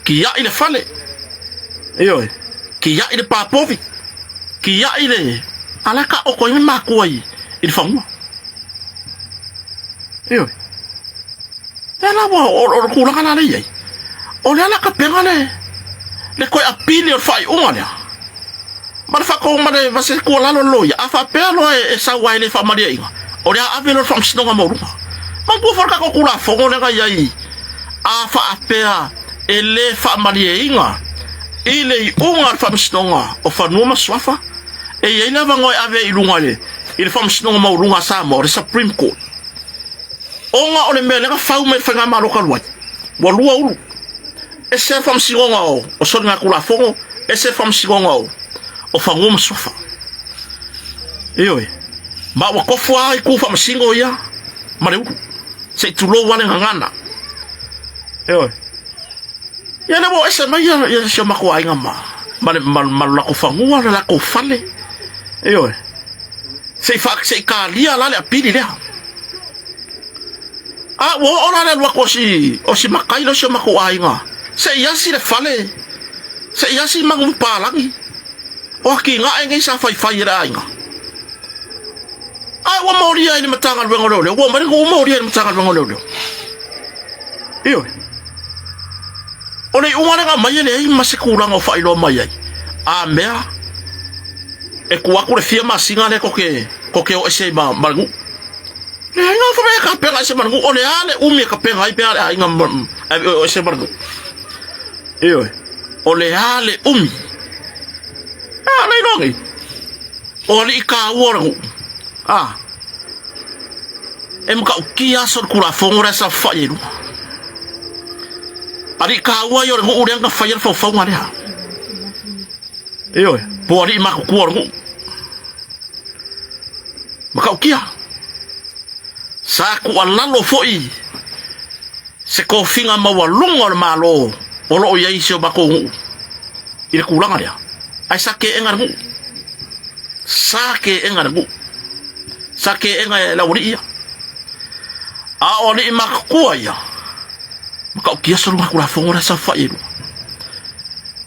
ki ya ile fale eoi ki ya ile papovi ki ya ile alaka oko yin makoi il famu yo ela o kula kana le ye o le alaka pengale le ko apili o fai umale mar fa ko mare va se ko la lo ya afa pelo e sa wa ile fa maria inga o le avelo fam sino ngamoru ma ko forka ko kula fongo le ga yai afa apea ele fa maria inga ile unga famstonga o fanuma swafa e yela vango ave ilunga le ile famstonga maurunga sa mo the Supreme Court onga ole mele nga fau me fanga malo kalwai wa lua ulu e se fam sigonga o so nga kula fongo e se fam sigonga o fango msofa ba wa kofwa ai ku fam singo ya mare ulu se tulo wale ngana ya le bo ese mai ya se mako ai ngama mare mal la ko fango wala la ko fale se fa se ka lia la le apili le wo ona le wa ko si o si makai lo se mako ai nga se yasi le fale se yasi mangum palangi o ki nga ai sa fai ra nga wa mori ai ni matanga lo le wo mari ko mori ai matanga lo le ole unga nga mai le ai masekula nga fai lo mai ai a mea e ku aku le fia masinga le ko ke o ese ba margu le nga fa me ka pega ese margu ole ale umi ka pega ai pega ai nga ese margu ole ale umi le longi ole ka woro em ka kia so kula fongora sa fairu ari ka wa yo ngo ureng ka fairu fo fo ngare ha pori ma ku orgu maka kia sa ku alalo foi se ko finga ma walungo malo olo ya iso bako ile kulanga dia ai sake engarmu sake enga la uri a oli makua ya maka kia so ma kula fongora sa fairu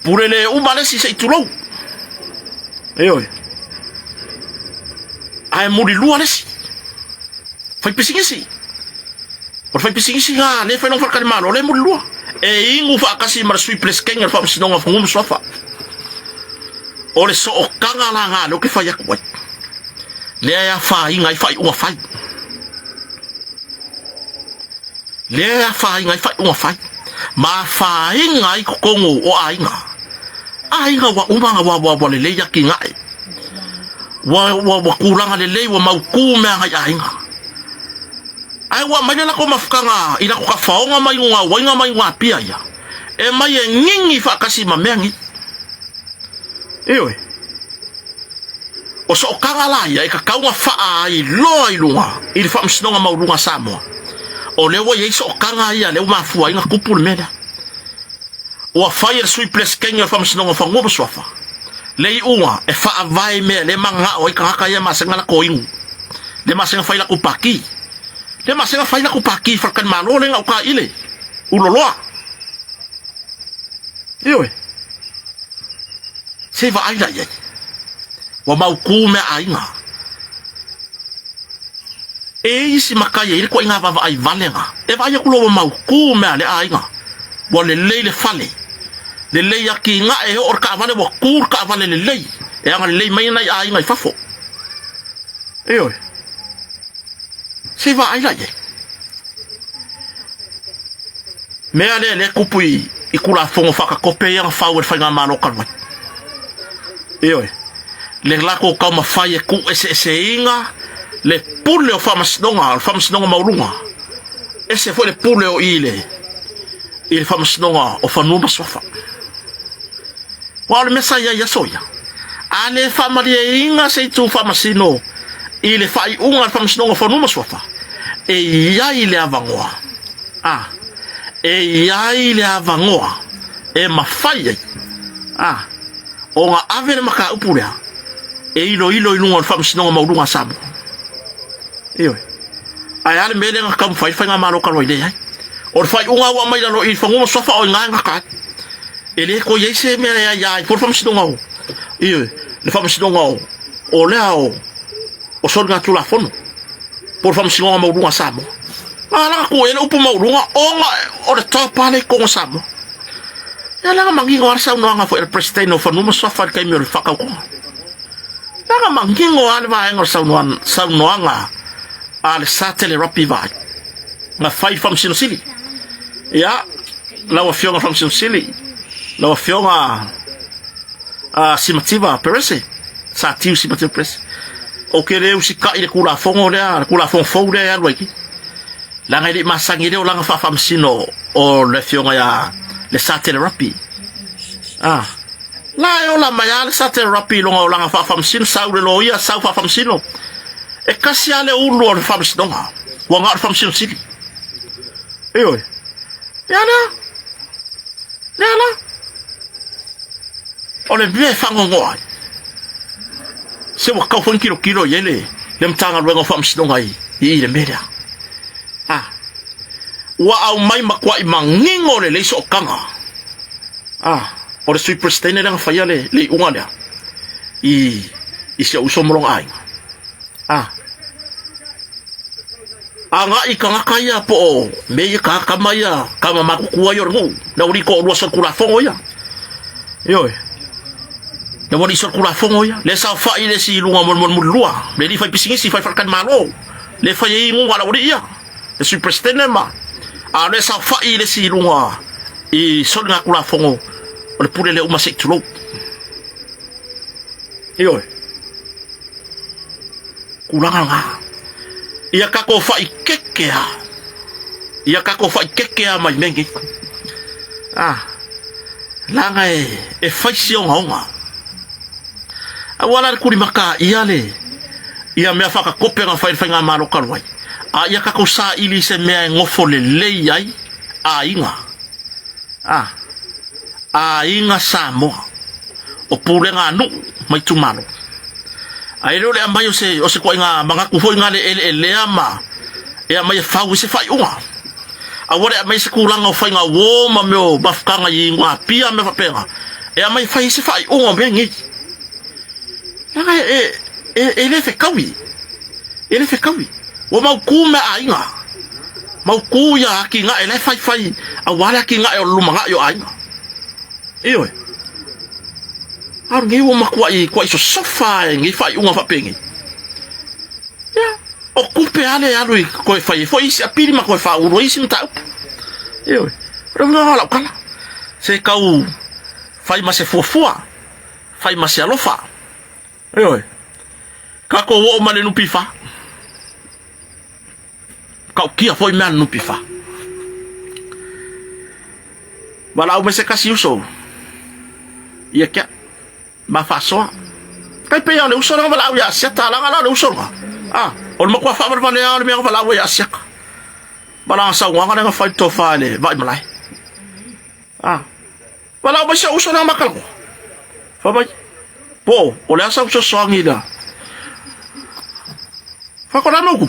purele umale si se tulo ai muri lua nesi fai pisingisi por fai pisingisi ga le fai non far kalmano le muri lua e ingu fa kasi mar sui pleskenga fa msinonga fungum sofa ole so okanga la nga lo ke fai akwa le ya fa inga fai u fai le ya fa inga fai u fai ma fa inga ko ngo o ainga wa umanga wa le ya kinga wa kulanga le wa maukume ainga ai wa mai la ko mafukanga ila ko faonga mai nga wainga mai wa pia ya e mai ngingi fa kasi mamengi o so kanga la ya ka kaunga fa ai lo ilunga ili fa msinonga maulunga samo o le wa yeso kanga ya le ma fu ainga kupul meda o fire sui pleskenga fa msinonga fa ngobo sofa le unga e fa vai me le manga o ka ya masenga la koingu le masenga fa ila kupaki le masenga fa ila kupaki fa kan malo le ka ile uloloa se va aila ye wa maukume ainga isi makaya ile ko inga va ai valenga e va ya kulo maukume ale ainga bo le fale le ya ki nga e or ka vale bo kur ka vale le e anga le mai na ainga fafo se va aila ye me ale le kupui ikula fongo faka kope yang fawer fanga malo kalwa le lako ka ma faye ku ese inga le pule o famas donga maulunga ese foi le pule o ile famas donga o fanu basofa wal mesaya ya soya ale famali inga se tu famasino ile fai unga famas donga fanu basofa e ya ile avangoa e ya ile avangoa e mafaye o nga ave maka upura e ilo inunga famasino maulunga sabo ai ale mele nga kam fai nga malo kaloi de ai or fai unga wa mai lo fangu sofa o nga ka ele ko yese me ya por fam sidonga o le fam sidonga o leo o sorga tu la fono por fam sidonga mo lunga samo ala ko ele upu mo lunga o nga o de topa le ko samo ya la mangi ngor sa no nga fo el prestino fo no sofa kai mi fa ka ko la mangi ngor va ngor sa no nga al satele rapi vai na fai fam sili ya la wa fionga fam sili la wa fionga simativa perese sa tiu simativa perese o que le usika ile kula fongo le kula fongo le ya wiki langa di masangi de langa fa famsino o le fionga ya le satele rapi la yo la maya le satele rapi longa langa fa famsino sau le loia sau fa famsino e kasi ale ulo le famsino nga wanga famsino sili oi yana ole bie fango ngoa se wa ka fon kilo yele lem tanga luenga famsino ngai i le media wa au mai makwa i mangingo le so kanga o le superstene le fa yale le unga le i se uso molong ai anga i kanga kaya po me i ka kamaya kama makukua yo ngo na uri ko lo so kula fongo ya yo na wani so kula fongo ya le sa fa ile si lunga mon lua le di fa pisingi si fa kan malo le fa yi ngo wala uri ya le superstene ma ale sa fa ile si lunga i so nga kula fongo o le pule le uma se tulo yo kulanga ia kako fa ikekea ia kako fa ikekea mai mengi langa e faisio nga awala kuri maka iale ia me fa ka kopera fa nga malo kalwai ia kako sa ili se me ngofo le lei ai inga inga samo o pule nga nu mai tumalo ai le amai o se ko nga manga ku foi nga le ama e amai fa u se fai unga awore amai se kulanga fa nga wo ma me bafkanga yingwa pia me fa pera e amai fa se fai unga bengi nga ele fe kawi wo ma ku me ainga ma ku ya ki nga ele fai awala ki nga lu manga yo ainga iyo ngi wo makwa i kwa iso sofa ngi fa unga fa pengi ya o kupe ale alu ko fa fo isi apiri ma ko fa uro isi mta yo ronga la kala se kau fa ma se fofua fa ma se alofa yo ka ko wo ma le nu pifa ka kia foi ma nu pifa wala o me se kasi uso ia kia ma fa so kai pe ya le uso nga la ya sia ta la le uso nga o mo kwa fa ba le ya le me fa la ya sia bala sa wa nga fa to fa le vai malai bala ba sia uso na makal ko fa ba po o le sa uso so ngi da fa ko na no ku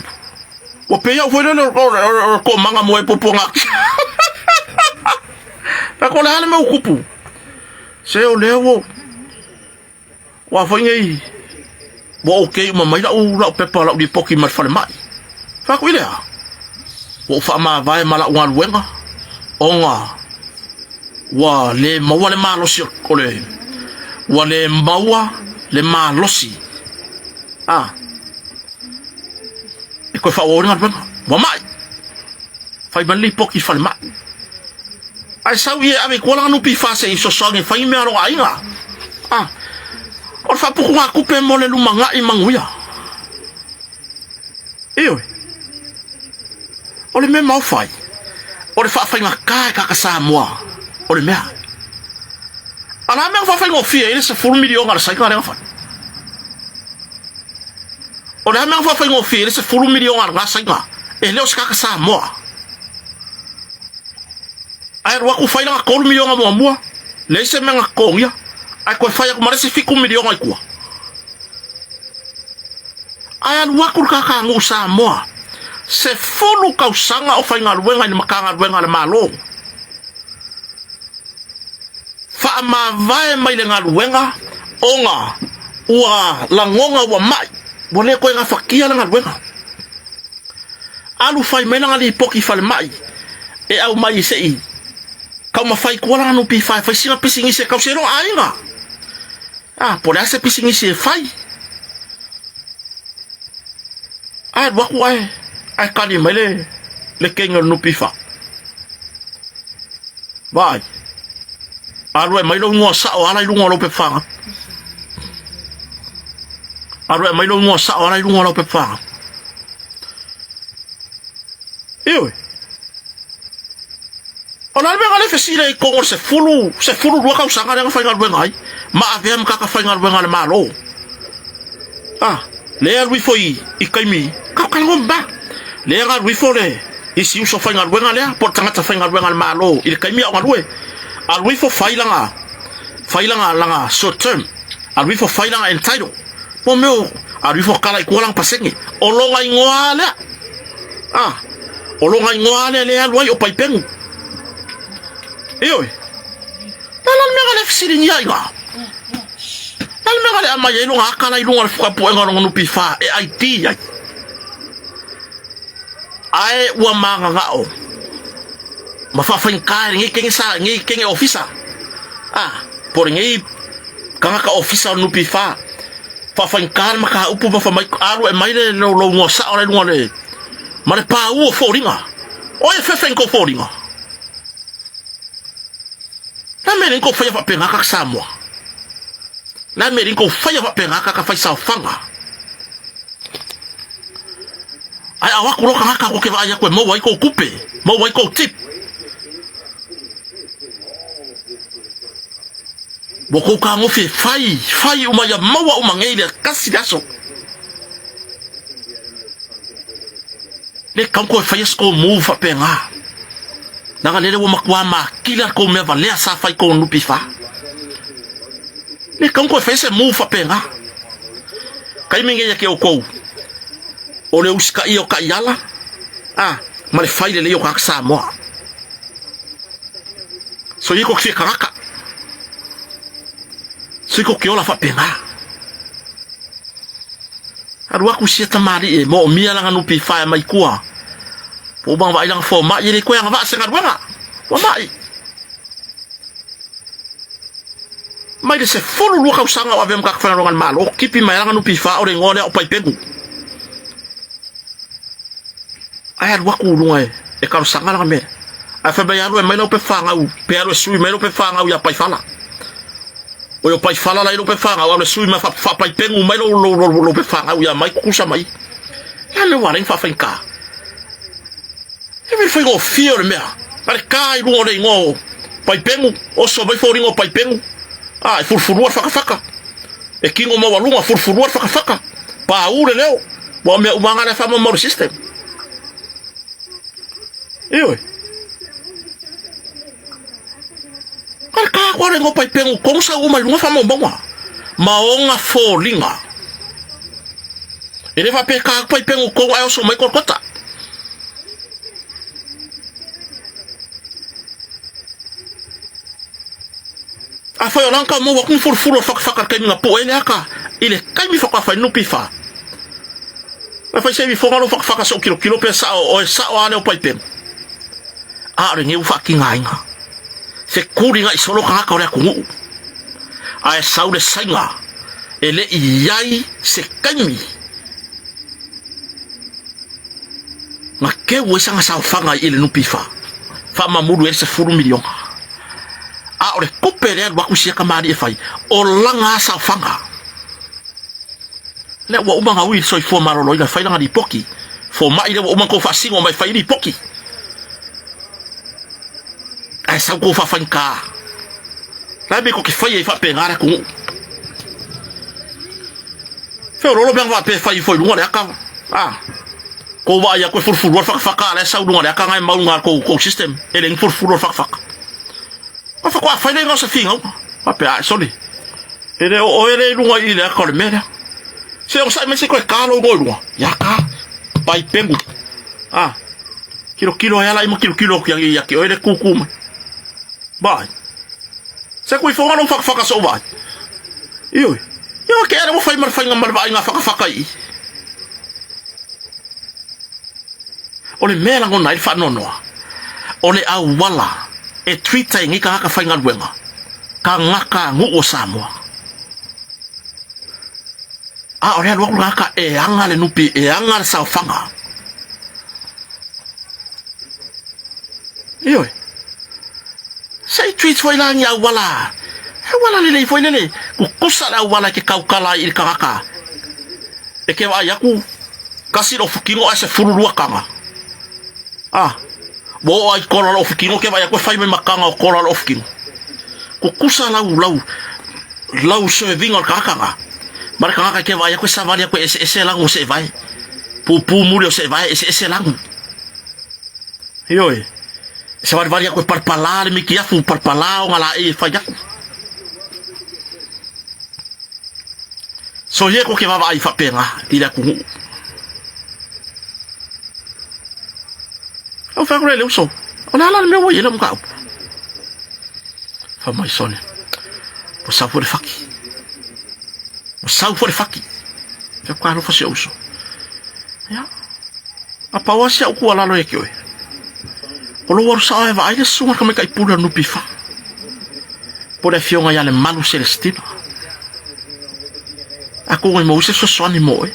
o pe ya foi le ko manga mo e popo nga fa ko la me ku pu se o lewo wa foi ngai bo okay ma mai la pepa la di poki mar fa mai fa ko ile o fa ma vai mala wan wenga onga wa le ma wale ma lo si ko le wa le mawa le ma lo si e ko fa o ngal wenga wa mai fa ban li poki fa mai ai sa wi ave ko la no pi fa se so so nge fa me ro ainga o fa pu nga kupe mo le lumanga i manguya o le me mau fai o le fa nga ka sa mo o le me ala me fa ngo fie ile se fulu million ala sa ka le fa o le me fa ngo fie ile se fulu million ala sa ka e le o ska ka sa mo ai ro ku fai nga ko million mo le se me nga ko ya ai ko fai ko marese fiku million ai ko ai al wakur ka ngu sa mo se fulu ka usanga o fai nga luenga ni makanga luenga le malo fa ma vai mai le nga luenga onga ua la ngonga wa mai bole ko nga fakia nga luenga alu fai mena nga li poki fal mai e au mai sei kau mafai kuala no pi fai singa pisingi se kau se no ainga por essa pisingi se fai waku ai kani mele le kenga no pi fa vai arwe mai lo ngo sa o ala lo pe fa arwe mai lo ngo sa o ala lo pe fa ewe Ona me ngale fesile ko se fulu lua ka usanga nga fainga wengai ma avem ka fainga wenga malo le lui foi I kaimi ka ngomba le nga lui fole isi uso fainga wenga le por tanga fainga wenga malo il kaimi o ngwe a lui fo failanga langa short term a lui fo failanga entitled po meu a lui fo kala ko lang pasengi o longa ingwale o longa ingwale le lui o paipengu Iyo. Talan me ngale fisiri nya iga. Talan me ngale ama ye lunga akala ilunga fuka po nga ngonu pifa IT ya. Ai wa manga ngao. Mafafa nkari ngi kengi officer. Por ngi kanga ka officer nu pifa. Fafa nkari maka upu ba fa mai alu e mai le lo ngosa ora lunga le. Mare pa u foringa. Oye fefen ko foringa. La meri ko faya fa penga ka samwa. La meri ko faya fa penga ka fa sa fanga. Ai awa ko ka ko ke va ya ko mo wai ko kupe, mo wai ko tip. Boko ka mo fe fai uma ya mawa uma ngeile kasi daso. Le kam ko faya sko move fa penga. Nanga lele wo makwa ma kila ko me va le sa fai ko nu pifa. Ne kan ko fese mu fa penga. Kai minge ya ke o ko. O le uska io ka yala. Ma le fai le yo ka sa mo. So yiko ke karaka. So yiko ke ola fa penga. Arwa ku sia tamari e mo mia la nu pifa mai kuah. Po bang ba ilang fo ma yele ko yang ba sengat wanga wa mai de se fulu lu ka usanga wa vem ka fa rongan malo kipi mai lang nu pifa o ngone o pai pegu ayar wa ku lu e ka usanga lang me a fa ba ya lu mai no pe fanga u pe lo sui mai no pe fanga u ya pai fala o yo pai fala la no pe fanga wa le sui ma fa pai pegu mai lo pe fanga u ya mai ku sa mai ya le wa ring fa ka foi go fio le mea. Pare kai lungo le ngo. Pai pengu. Oso vai fori ngo pai pengu. E furfurua whakawhaka. E kingo mawa lunga furfurua whakawhaka. Pa ure leo. Wa mea umanga le whama moru system. Iwe. Pare kai kore ngo pai pengu. Kongsa umai lunga whama mbonga. Maonga foringa. E lewa pe kai pai pengu kongo ai oso mai korkota. Foi olanka mo wakun furfuro faka kai nga po ele aka ile kai mi faka fa no pifa ma fa sebi fonga lo faka so kilo pe sa o sa o ane o paipen re ngi u faki nga se kuri nga isolo ka ka ora ku sa u le sainga ele iai se kai ma ke wo sanga sa fanga ile no pifa fa mamudu ele se furu million ore kopere wa kusia kamari e fai o langa sa fanga le wa umanga wi so fo marolo ina fai langa di poki fo mai le wa umanga ko fa singo mai fai di poki ai sa ko fa fanka la be ko ke fai e fa pengara ku fe rolo ben va pe fai fo lunga le aka ko va ya ko furfur wa fa la sa lunga le aka ngai maunga ko system ele furfur wa fa Fa kwa fa le ngosa finga. Pape soli. Ele o ele lunga ile ka le mera. Se o sa me se ko ka lo go lunga. Ya ka. Pai pengu. Kilo ya la imo kilo ya ki o ele kuku. Ba. Se ko ifo ngalo fa so ba. Iyo. Yo ke era mo fa mar fa ngamar ba nga fa i. Ole mera ngona il fa nono. Ole awala. E Twitter ngi ka whainga ruenga. Ka ngaka ngu o Samoa. Ore alua ngaka e anga le nupi, e anga le sao whanga. Ioi. Sei tweet foi la ngi awala. Wala lele foi lele. Ku kusa la wala ke kaukala il kaka. E ke wa yaku kasi lo fukingo ase fururua kanga. Bo ai kola lo fikino ke vai ko fai me makanga o kola lo fikino. Ko kusa lau so vinga kakanga. Mar kanga ke vai ko savali ko ese langu se vai. Pu muri se vai ese langu. Yoi. Se vai ko parpalare mi kia fu parpalao ngala e fai. So ye ko ke va vai fa pena ila ku. O fa grele so. Ona la me wo yele mka. Fa mai sone. Po sa for faki. Po sa for faki. Fa kwa ro fa se uso. Ya. Apa wa se ku ala lo e kyo. O lo war sa va ai so ma ka me kai pula no pifa. Po de fionga ya le malu celestino. Ako ngai mo se so swani mo e.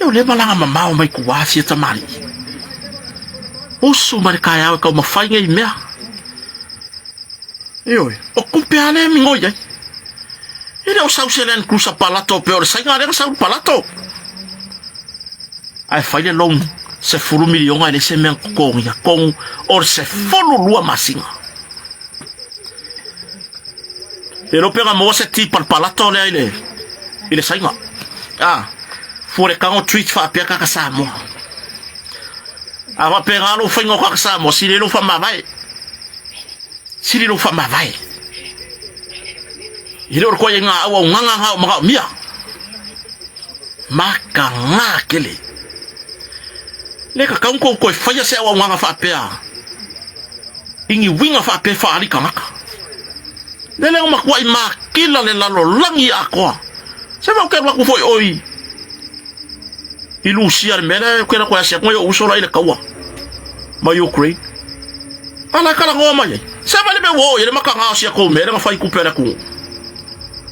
Yo le malanga mamao mai ku wasi ta mali. O su mari kaya ka ma fai ngai mea. Yo, o kumpe ale mi ngoia. Ele o sau selen cruza palato peor sai ngare sau palato. Ai fai le long se furu milion ai se men kong ya kong or se folu lua masinga. Ele pega mo se ti par palato le ele sai nga. Ah, fore kango tweet fa pia ka sa mo. Ava pega lo fa ngo ka sa mo si le lo fa ma vai. Si le lo fa ma vai. Ile or ko yenga awa nganga ha ma mia. Maka nga kele. Le ka kan ko fa ya se awa nganga fa pia. Ingi winga fa pe fa ali kanaka. Dele ma kwa ima kila le lalo langi akwa. Se va ke ku foi oi. Ilu siar mele ko na ko ya ko yo usola ile kawa. Ma Ukraine. Ala kala ngoma ye. Se va le be wo ile maka nga sia ko mele ma fa ku pera ku.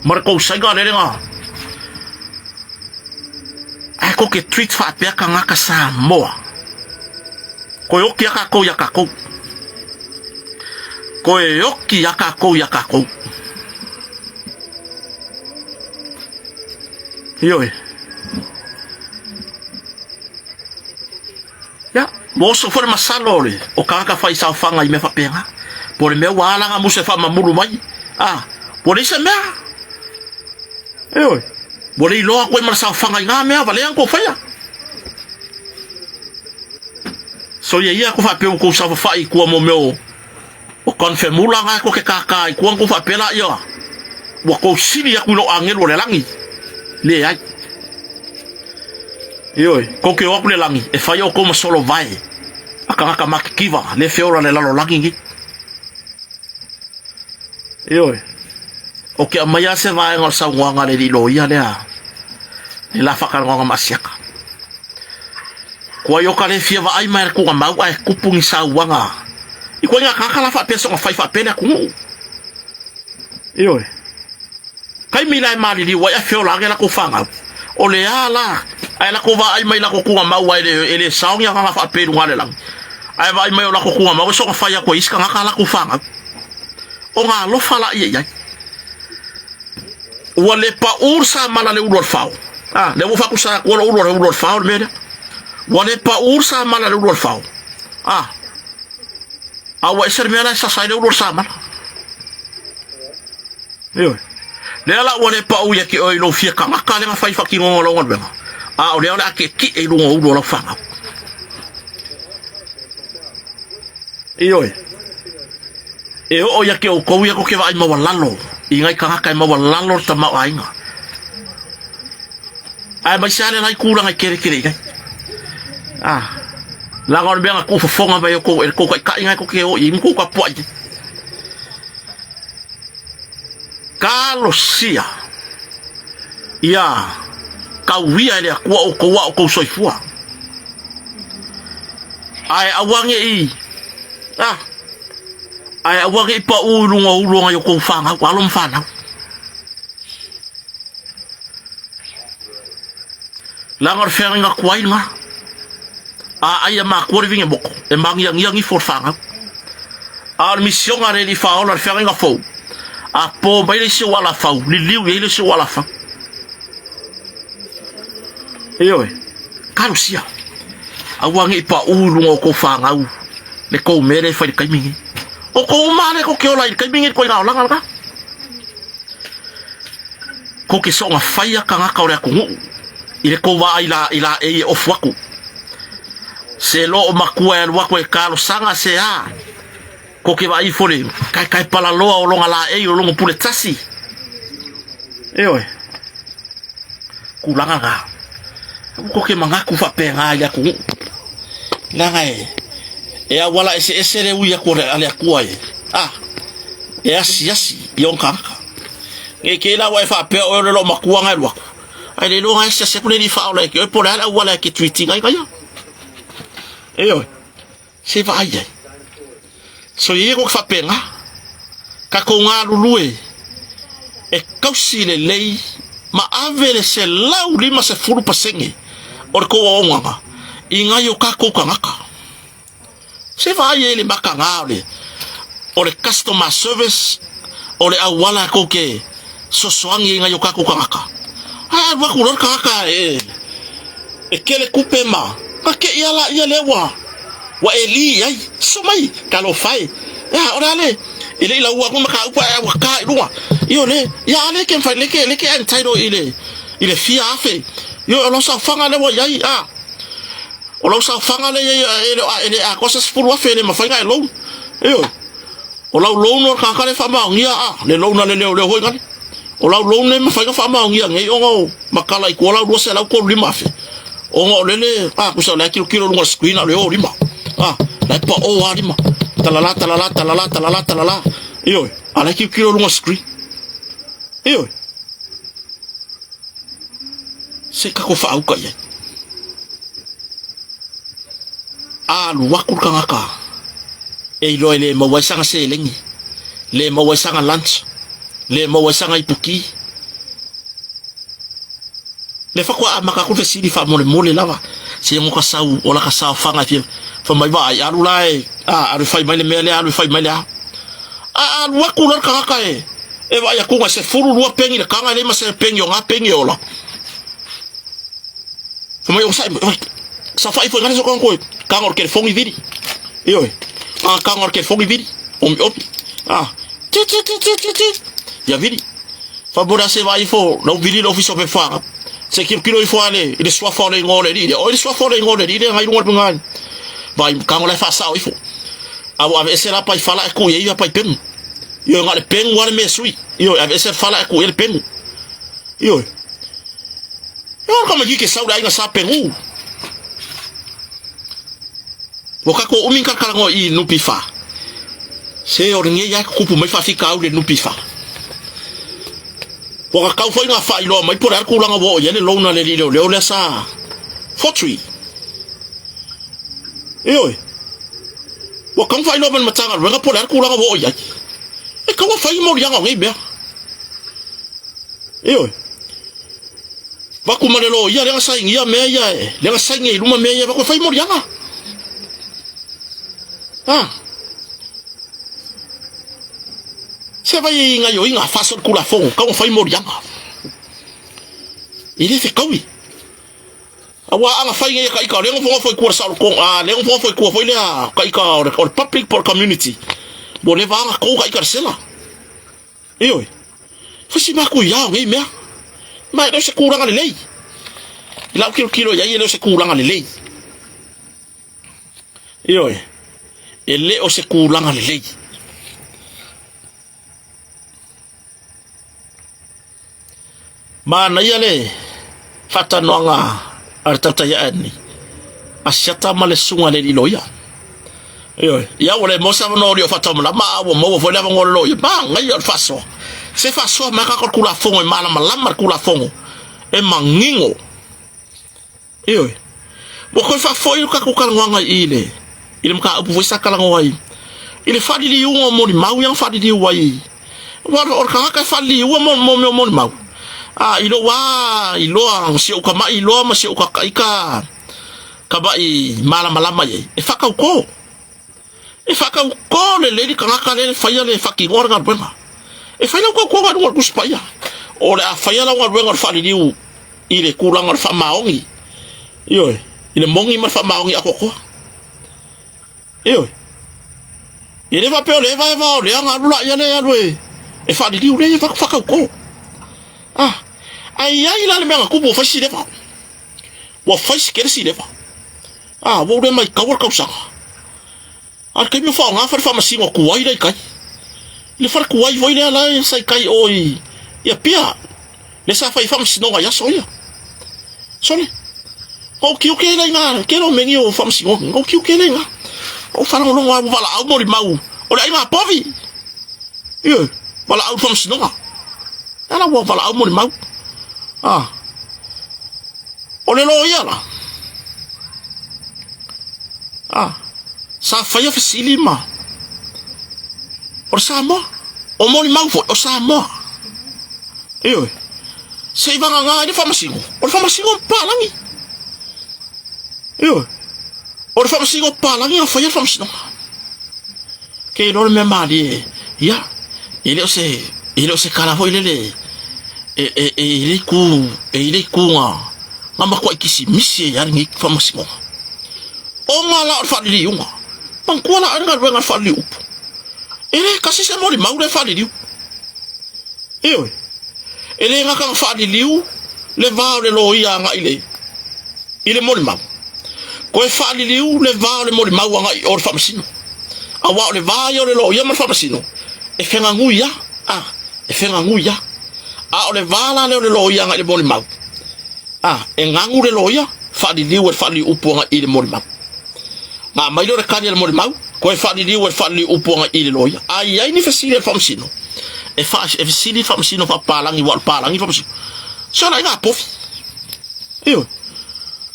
Marco saiga le nga. Ai ko ke tweet fa pe ka nga ka sa mo. Ko yo ki ka ko ya ka ko. Ko yo ki ya ka ko ya ka ko. Yo. Ya, mo so for masalore. O ka fa isa fanga i me fa pe nga. Por me wala nga mo se fa mamuru mai. Ah, por isso me. Oi. Boleh lo aku merasa fangai ngame vale yang ko faya. So ye aku fa pe ko sa fa ku mo meu. O konfirmula nga ko ke kaka ku ko fa pela yo. Wa ko sini aku lo angel le langi. Le ai. Oi, ko ke o le langi e fa yo ko mo solo vai. Aka makiva le feora le lalo langi. Oi. Oke amaya se vai ngor sa wanga le di loya le a. Ni la fa ka ngor masiaka. Ko yo ka le fia va ai mai ku ma ai ku pungi sa wanga. I ko nga ka la fa peso nga fa pena ku. Yo. Kai mi lai mali di wa ya fio la ku fanga. O le ala ai la ko va ai mai la ku ma wa ele sa nga fa pe ngale lang. Ai va ai mai la ku ma so fa ya ko iska nga la ku fanga. O nga lo fa la ye ya. Wale pa ursa mala le ulor fao. Ah, le wo fa ku sa ko ulor fao me. Wale pa ursa mala le ulor fao. Ah. Awa ser me ala sa sai le ulor sa mala. Yo. Le ala wale pa u ya ki o lo fia ka maka le fa ki ngo lo ngol be. Ah, o le ala ki e lo ulor fa. Yo. E o ya ke o ko ya ko ke vai ma walalo. Ingai ka kai ma walalo ta ma ainga. Ai ba sale lai kula ngai kere kai. Ah. La ngor be ko fonga ba yo ko ka ingai ko ke o im ko ka po. Carlos sia. Ya. Ka wia le ko wa ko soifua. Ai awange i. Ah. Ai awagi pa ulunga yo ko fanga ko alom fana. Langor feringa kwainga. Ai ma ko vinga boko. E mang yang for fanga. Ar mission are di fa or feringa fo. A po ba ile se wala fa. Li liu ile se wala fa. Eyo. Karusia. awangi pa ulu o ko fangau le ko mere fa kai mingi o ko mane ko ke ola kai mingi ko ina langa ka ko ke so nga faya ka nga ka ora ku ile ko wa ila e of waku se lo makua e waku e kalo sanga se a ko ke va i fole kai pala loa o longa la e o longa pule tasi oi kulanga ga ko ke manga ku fa penga ya ku langa e a wala ese le uia ko ale ku ai e asi yon kanka e ke la wa fa pe o lo makua nga lo ai le longa se ku le di fa o le ke po la wala ke tweeting ai kaya oi se va ai so ye ko fa penga ka ko nga lulue e kausi le lei ma avele se lau lima se furu pasenge o ko onga inga yo ka ko kangaka se va ye le makanga o le customer service o le awala ko ke so soangi inga yo ka ko kangaka wa ku lor kangaka e kele kupema ka ke yala yalewa wa eli ai so mai kalo fai ya orale ile la wa kuma ka wa ka ruwa yo le ya le ke fa le ke entairo ile fia afe yo lo sa fanga le wa yai o lo sa fanga le ile a cosas por wa fe le ma fanga lo yo o lo no ka le fa ma ngia le lo na le ho ngal o lo ne ma fanga fa ma ngia ngai o makala I ko la do se la ko lima fe o le ku sa la kilo no screen le o lima la pa o lima talala yo ala kilo no screen yo se ka ko fa au ka ye lu wakul kangaka e lo le mo wasanga se lengi le mo wasanga lunch le mo wasanga ipuki le fa ko amaka ko fesi di fa mo le lava se mo ka sau o la ka sau fanga fi fa mai va ya lu lai alu fa mai le mele alu fa mai la lu wakul kangaka e va ya ko se furu lu pengi le kanga le ma se pengi o nga pengi o la fa mai o sa fa ifo ngane so kon ko kangor ke fongi vidi yo kangor ke fongi vidi ti ya vidi fa boda se va ifo no vidi lo fiso pe fa se kilo ifo ale il soit fort le ngole di il soit fort le ngole di ngai ngol bungan vai kangor le fa sa ifo ave se la pa fala ko ye pa pen yo ngale pen wala me sui yo ave se fala ko ye pen yo como que sa da sa pen Wakako uminka kalango I nupifa. Se oringe ya kupu mai fa fika au le nupifa. Wakako foi nga fa ilo mai por arku langa bo yele lona le le sa. Fortry. Oi. Wakam fa ilo man matanga wenga por arku langa bo ya. E ka wa fa mo yanga ngai be. Oi. Wakuma le lo ya le sa ngia me ya le sa ngia luma me ya wakako fa mo yanga. Se vai nga yo inga faso kula fongo ka fai mo yanga ile se kawi awa anga fai nga ka ika le ngo foi kursa ko le ngo foi ko foi le ka ika or public for community bo le va nga ko ka ika sela oi fasi ma ku ya ngai me mai do se kura nga le lei ila kilo ya ile se kura nga le lei oi ele o se kura nga le lei mana yale fata noanga artata ya ani asiata male sunga le loya yo ya wole mosa no rio fata mala ma wo mo fo leva ngolo yo ba ngai al faso se faso ma ka kula fongo mala mala kula fongo e mangingo yo bo ko fa fo yo ka ku kalanga ile mka upu sa kalanga wai ile fadi li ungo mo ni mau yang fadi di wai wa or ka fadi wo mo mau ilo si o kama ilo ma si o ka ika ka ba I mala ye e faka ko le le ka ka le fa ya le faki ngor ga bema e fa ko ga ngor ku spaya o le fa ya la ngor ngor fa di ile ku la ngor fa maongi yo Ile mongi ma fa maongi akoko. Eo. Ile va pe le va le anga lula ya le alwe. E fa di le fa ko. Ah. Ai ai la le menga kubo fa si le fa. Wa fa si kere si le fa. Ah, wo le mai ka wa ka sa. Ar ke mi fa nga fa ma si ngo kuai dai kai. Le fa kuai voi le la sai kai oi. Ya pia. Le sa fa fa si no ya so ya. Sole. O ki o ke le nga, ke no mengi o fa si ngo. O ki o ke le nga. O fa no wa vala au mo mau. O le ma povi. Yo, vala au fa si no nga. Ana wa vala au mo mau. Ah. O le lo ya la. Ah. Sa fa ya fasili ma. O sa mo. O mo mau fo o sa mo. Yo. Sei va nga de fa masingo. O fa masingo pa langi. Yo. O fa masingo pa langi o fa ya fa masingo. Ke lo me ma di. Ya. Ile se kala fo ile ele ku nga ngamba kwa kisi misi ya ngi fa masingo o ngala fa li yunga pang kwala anga nga fa li up ele kasi se mo li maure fa li ewe ele nga kan fa li le va le lo ya nga ile mo li mau ko fa li le va le mo li mau nga o fa masingo awa le va yo le lo ya ma fa masingo e fenga nguya e fenga nguya a ole vala le lo ya nga le boni mau e ngangu le lo ya fa di liu fa li upu nga ile mori mau ma mai lo ka le mori mau ko fa di liu fa li upu nga ile lo ya ai ai ni fasile fa msino e fasile fa msino fa palangi wa palangi fa msino so na nga pofi yo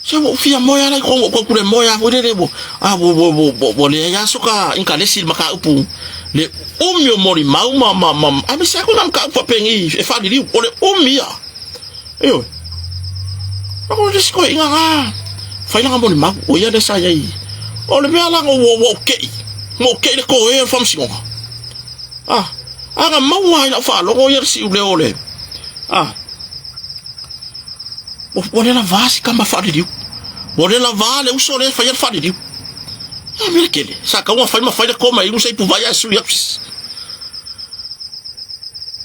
so wo fia moya na ko kule moya wo le bo le ya soka inkale sil maka upu le umio mori mau ma ami sa ko nam ka fa pengi e fa di ole umia yo ko dis ko inga fa ina mori mau o ya de sa yai ole me ala wo ke le ko e fam singo aga mau ina fa lo yer si ole Wale la vasi kama fa di wale la vale uso le fa fa di mira kele saka uma fa koma e não sei por vai a su yaps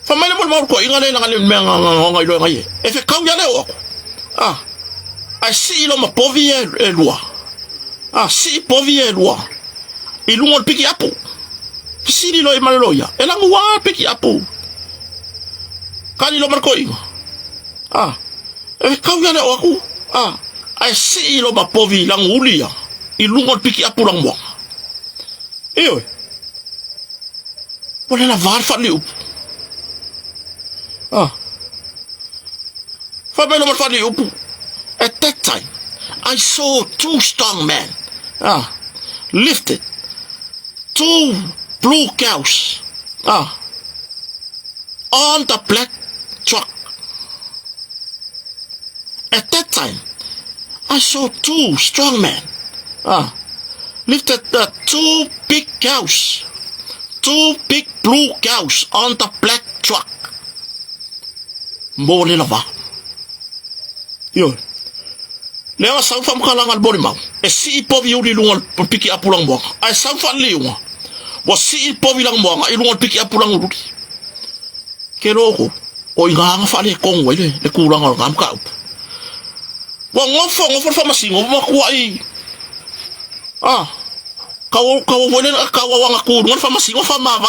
fa mele mo ko inga le ngale me nga ilo nga ye e fe kau ya le o a si lo ma povi e loi si povi e loi e lungo piki apo si lo e malo ya e la ngwa piki apo kali lo marko inga e kau ya le o aku a si lo ma povi la ngulia ilungo piki apulang mo ewe wala la var fa liup fa belo fa liup at that time I saw two strong men lifted two blue cows on the black truck. At that time I saw two strong men lifted the two big cows, two big blue cows on the black truck. Mole lava. Yo. Leo sa fam kalangan bori mau. E si povi uli lungal piki apulang mo. Ai sa fan liunga. Wa si povi lang mo ai lungal piki apulang uli. Kero ko. O inga nga fa le kong wele le kurang al ngam ka. Wa ngofo fa masingo ma kuai. Kau boleh kau wang aku dengan famasi fa mama.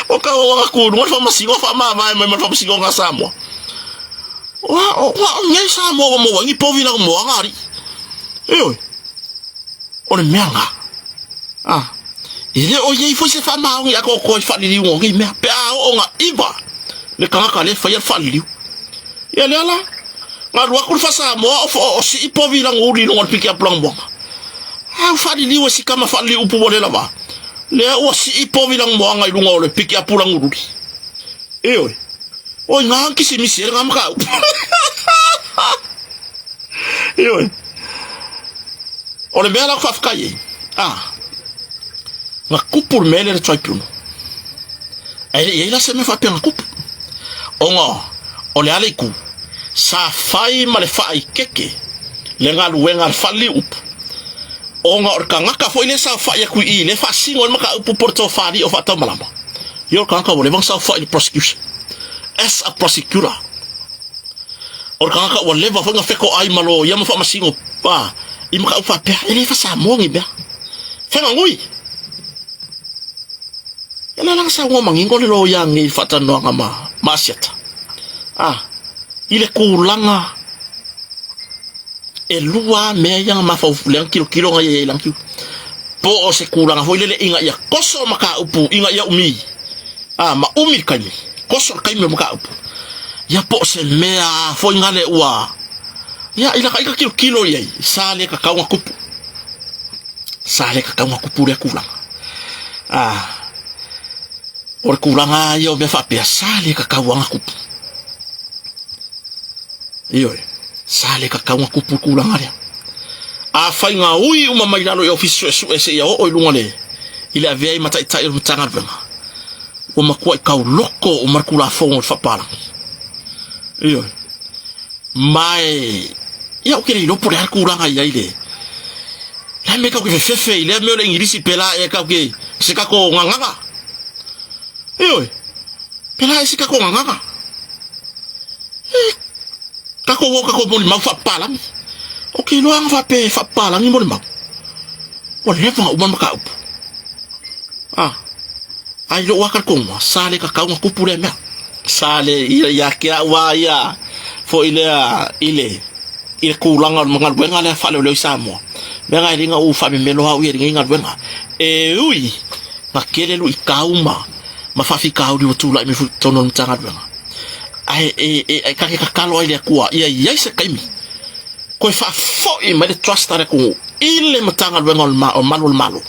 O kau wang aku dengan famasi fa mama, memang famasi nga samo. Wa ngai samo mo wangi povi lang mo ngari. Ewe. O le menga. Ile o ye fo se fa ma ngi ako ko fa li ngi me pe o nga iba. Le kanga le fa ya fa li. Ya le ala. Ngaru aku fasa mo o si povi lang uri ngol piki aplang mo fa di liwa si kama fa li upu wale lava le o si povi lang mo ngai ngol piki apulang uri ewe o nga kisi misi ngam ka ewe o le bela fa fkaye nga kupur mele le tsai pluno ele se me fa pe nga kup o nga o le ale ku sa fai ma le fai keke le ngaluenga fali up onga or kangaka fo ile sa fai ku i le fa singo maka upu portofali of atamalama yo kangaka wole bang sa fai prosecution as a prosecutor or kangaka wole va fanga feko ai malo ya mafa masingo pa i maka ufa pe ile fa sa mongi be fenga ngui yana lang sa ngomang ingo le lo yang i fatano ngama masiata ile kulanga elua me yang mafaufuleng kilo nga ye lang po o se kulanga fo ile inga ya koso maka upu inga ya umi ma umi kami koso kami maka upu ya po se mea fo inga le ua ya ila ka kilo ye sale ka kawa kupu le kulanga or kulanga yo me fa pe sale ka kawa kupu iyo sale ka kawa kupu kulanga le fai nga ui uma mai lalo e office su ese ya o ilunga le ile avei mata ita il mtanga venga o makua ka loko o markula fongo fa pala iyo mai ya o kere ilo por har kulanga ya ile la me ka ke fefe ile me le ingirisi pela e ka ke se ka ko nganga iyo pela e se ka ko nganga kako wo kako mo ma fa pala okay lo ang fa pala ni mo ma wala fa uma maka up ai lo wakar ko sale ka ka ko pure me sale ya kia wa ya fo ile kulanga mangal wenga le fa le samo menga ringa u fa me lo ha u ringa wenga ui makele lo ikauma mafafika u di tula mi fu tonon tanga wenga ai kakalo ile kuwa ia se kaimi ko fa fo i me trust ara ku ile matanga lwenga malo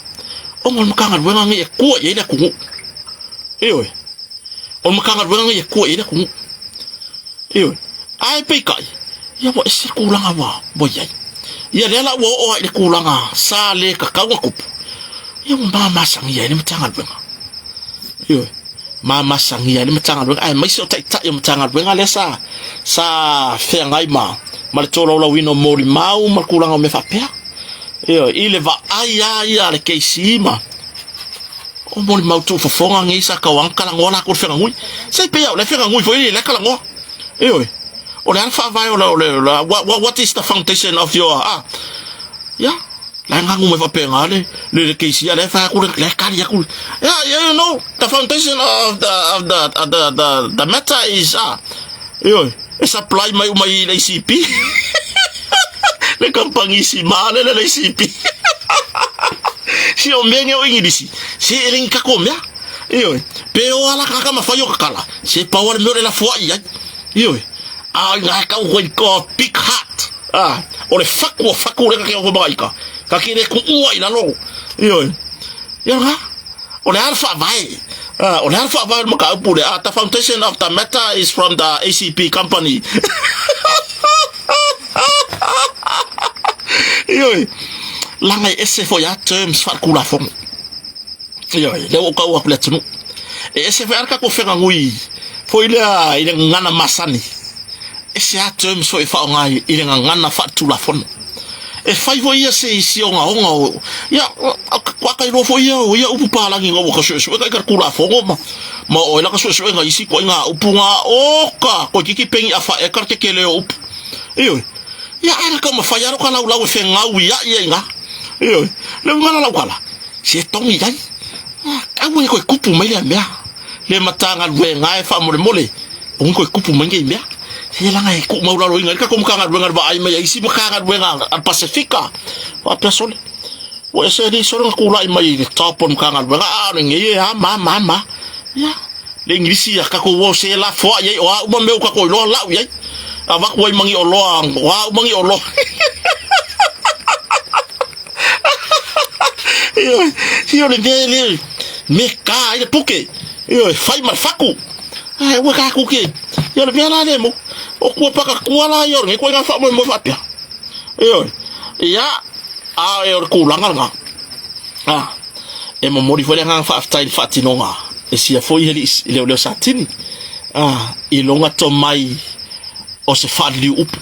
ongol makanga lwenga ngi kuwa ile ku ewe on makanga lwenga ngi kuwa ile ku ewe ai pe kai ya mo ese kulanga wa boyai ya lela wo o ile kulanga sale ka kawa kupu ya mama sangi ile matanga lwenga ewe mama sangia ni matanga lwenga ai mai so tai yo matanga lwenga le sa fengai ma le tolo la wino mori mau makulanga me fa pea yo ile va ai le keisima o mori mau tu fo fonga ngi sa ka wan kala ngola ko fenga ngui sai pe ya le fenga ngui fo ile le kala ngo yo o le alfa vai o le what is the foundation of your yeah la ngangu me fa penga le keisia le fa ku le kali ya ku you know the foundation of the matter is yo es apply mai le ICP le kampangi si male le ICP si o menye o ingilisi si eling ka komya yo pe o ala ka ma fayo kala si power me la foi ya yo nga ka ko big hat o le faku le ka ko baika ka kire ku ua ila lo yo nga o le alfa vai o le alfa vai maka upule the foundation of the matter is from the ACP company yo langa ese fo ya terms fa kula fon yo le o ka wa pletunu ese fa ka ko fenga ngui fo ile ngana masani ese ya terms fo fa ngai ile ngana fa tula fon e fai vo ia se isi onga ya kwa kai ro fo ia upu pala ngi ngo ka so ka kula fongo ma o la ka so nga isi ko nga upu nga oka ko kiki pengi afa e karte kele upu iyo ya ana ka ma fa ya ro kana ula we fenga wi ya nga iyo le ngana la kwala se tongi dai awu ko kupu mai le mea le matanga we nga e fa mole on ko kupu mangi mea hela ngai ku mau la roinga ka ko mkanga wenga ba ai mai isi mkanga wenga al Pacifica wa pesole o ese di soro ku la mai top mkanga wenga ngi ya mama ya le inglisi ya ka ko wo se la fo ye wa mo me ka ko lo la ye ava ko mangi o lo wa mangi o lo yo le dele me ka ile puke yo fai mal faku ai wa ka ku ke yo le bela le mo o ku pa ka kuala yo ngi ko nga fa mo fa pia yo ya yo ku langa nga e mo mori fole nga fa style fatinonga e sia foi heli le satini i longa to mai o se fadli upu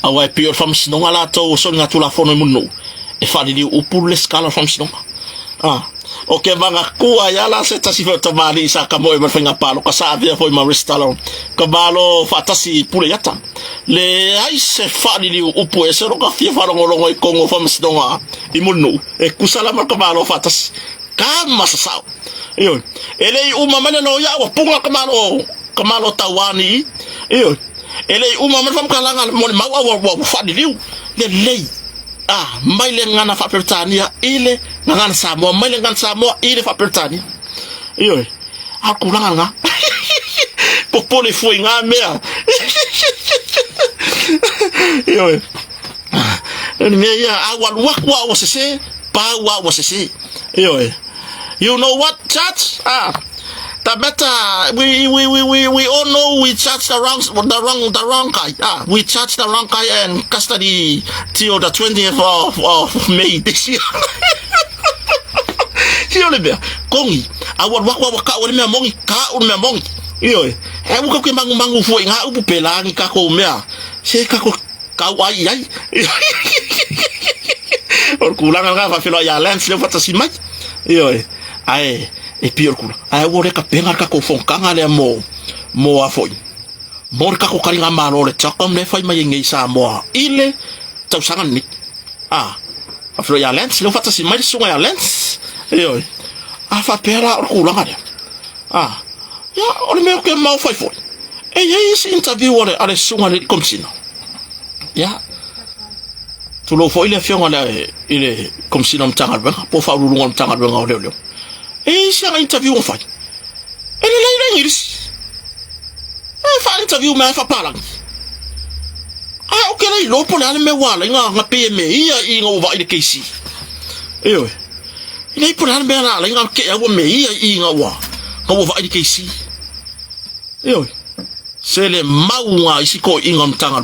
awa e pio fam sinonga la to so nga tula fono muno e fadli upu le skala fam sinonga o ke manga kua yala se tasi fo tamali sa kamo e mafenga palo ka sa via foi ma restalo ka balo fatasi pule yata le ai se fadli upu e se ro ka fia faro ngolongo e kongo fam sinonga i muno e kusala ma ka balo fatasi kama sasao iyo ele uma mana no ya wa punga kamalo tawani iyo ele uma mana fam kalanga mo ma wa fadiliu le mai le ngana fa pertania ile ngana Samoa mai le ngana Samoa ile fa pertania iyo akulanga nga popole foi nga mea iyo me ya awal wakwa wasese pa wa wasese iyo. You know what, church? The matter we all know we charge the wrong guy. We charge the wrong guy and custody till the 20th of May this year. Sio lebe. Kongi. Awal waka wale me mongi ka un me mongi. Iyo. E buka ku mangu fu nga upu pelangi ka ko mea. Se ka ko kawai ai. Or kulanga nga fa filo ya lens le fatasi mai. Iyo. Ai e pior kula ai wo reka pengar ka ko fonkanga le mo afoi mor ka ko karinga malo le chakom le fai mai ngai sa mo ile tau sangan ni afro ya lens le fata si mai sunga ya lens yo afa pera kula ngada ya o me ko mau fai foi e ye is interview ole sunga le komsino ya tu lo foi le fiona ile komsino mtanga benga po fa lu mtanga benga ole c'est un interview en fait. Elle est là, il fait un interview, mais elle fait pas là. Ok, là, il est là, mais voilà, il a payé, mais il va aller ici. Eh oui. Il est là, mais là, il a payé, mais il va aller ici. Eh oui. C'est les maouas ici, quoi, il a un temps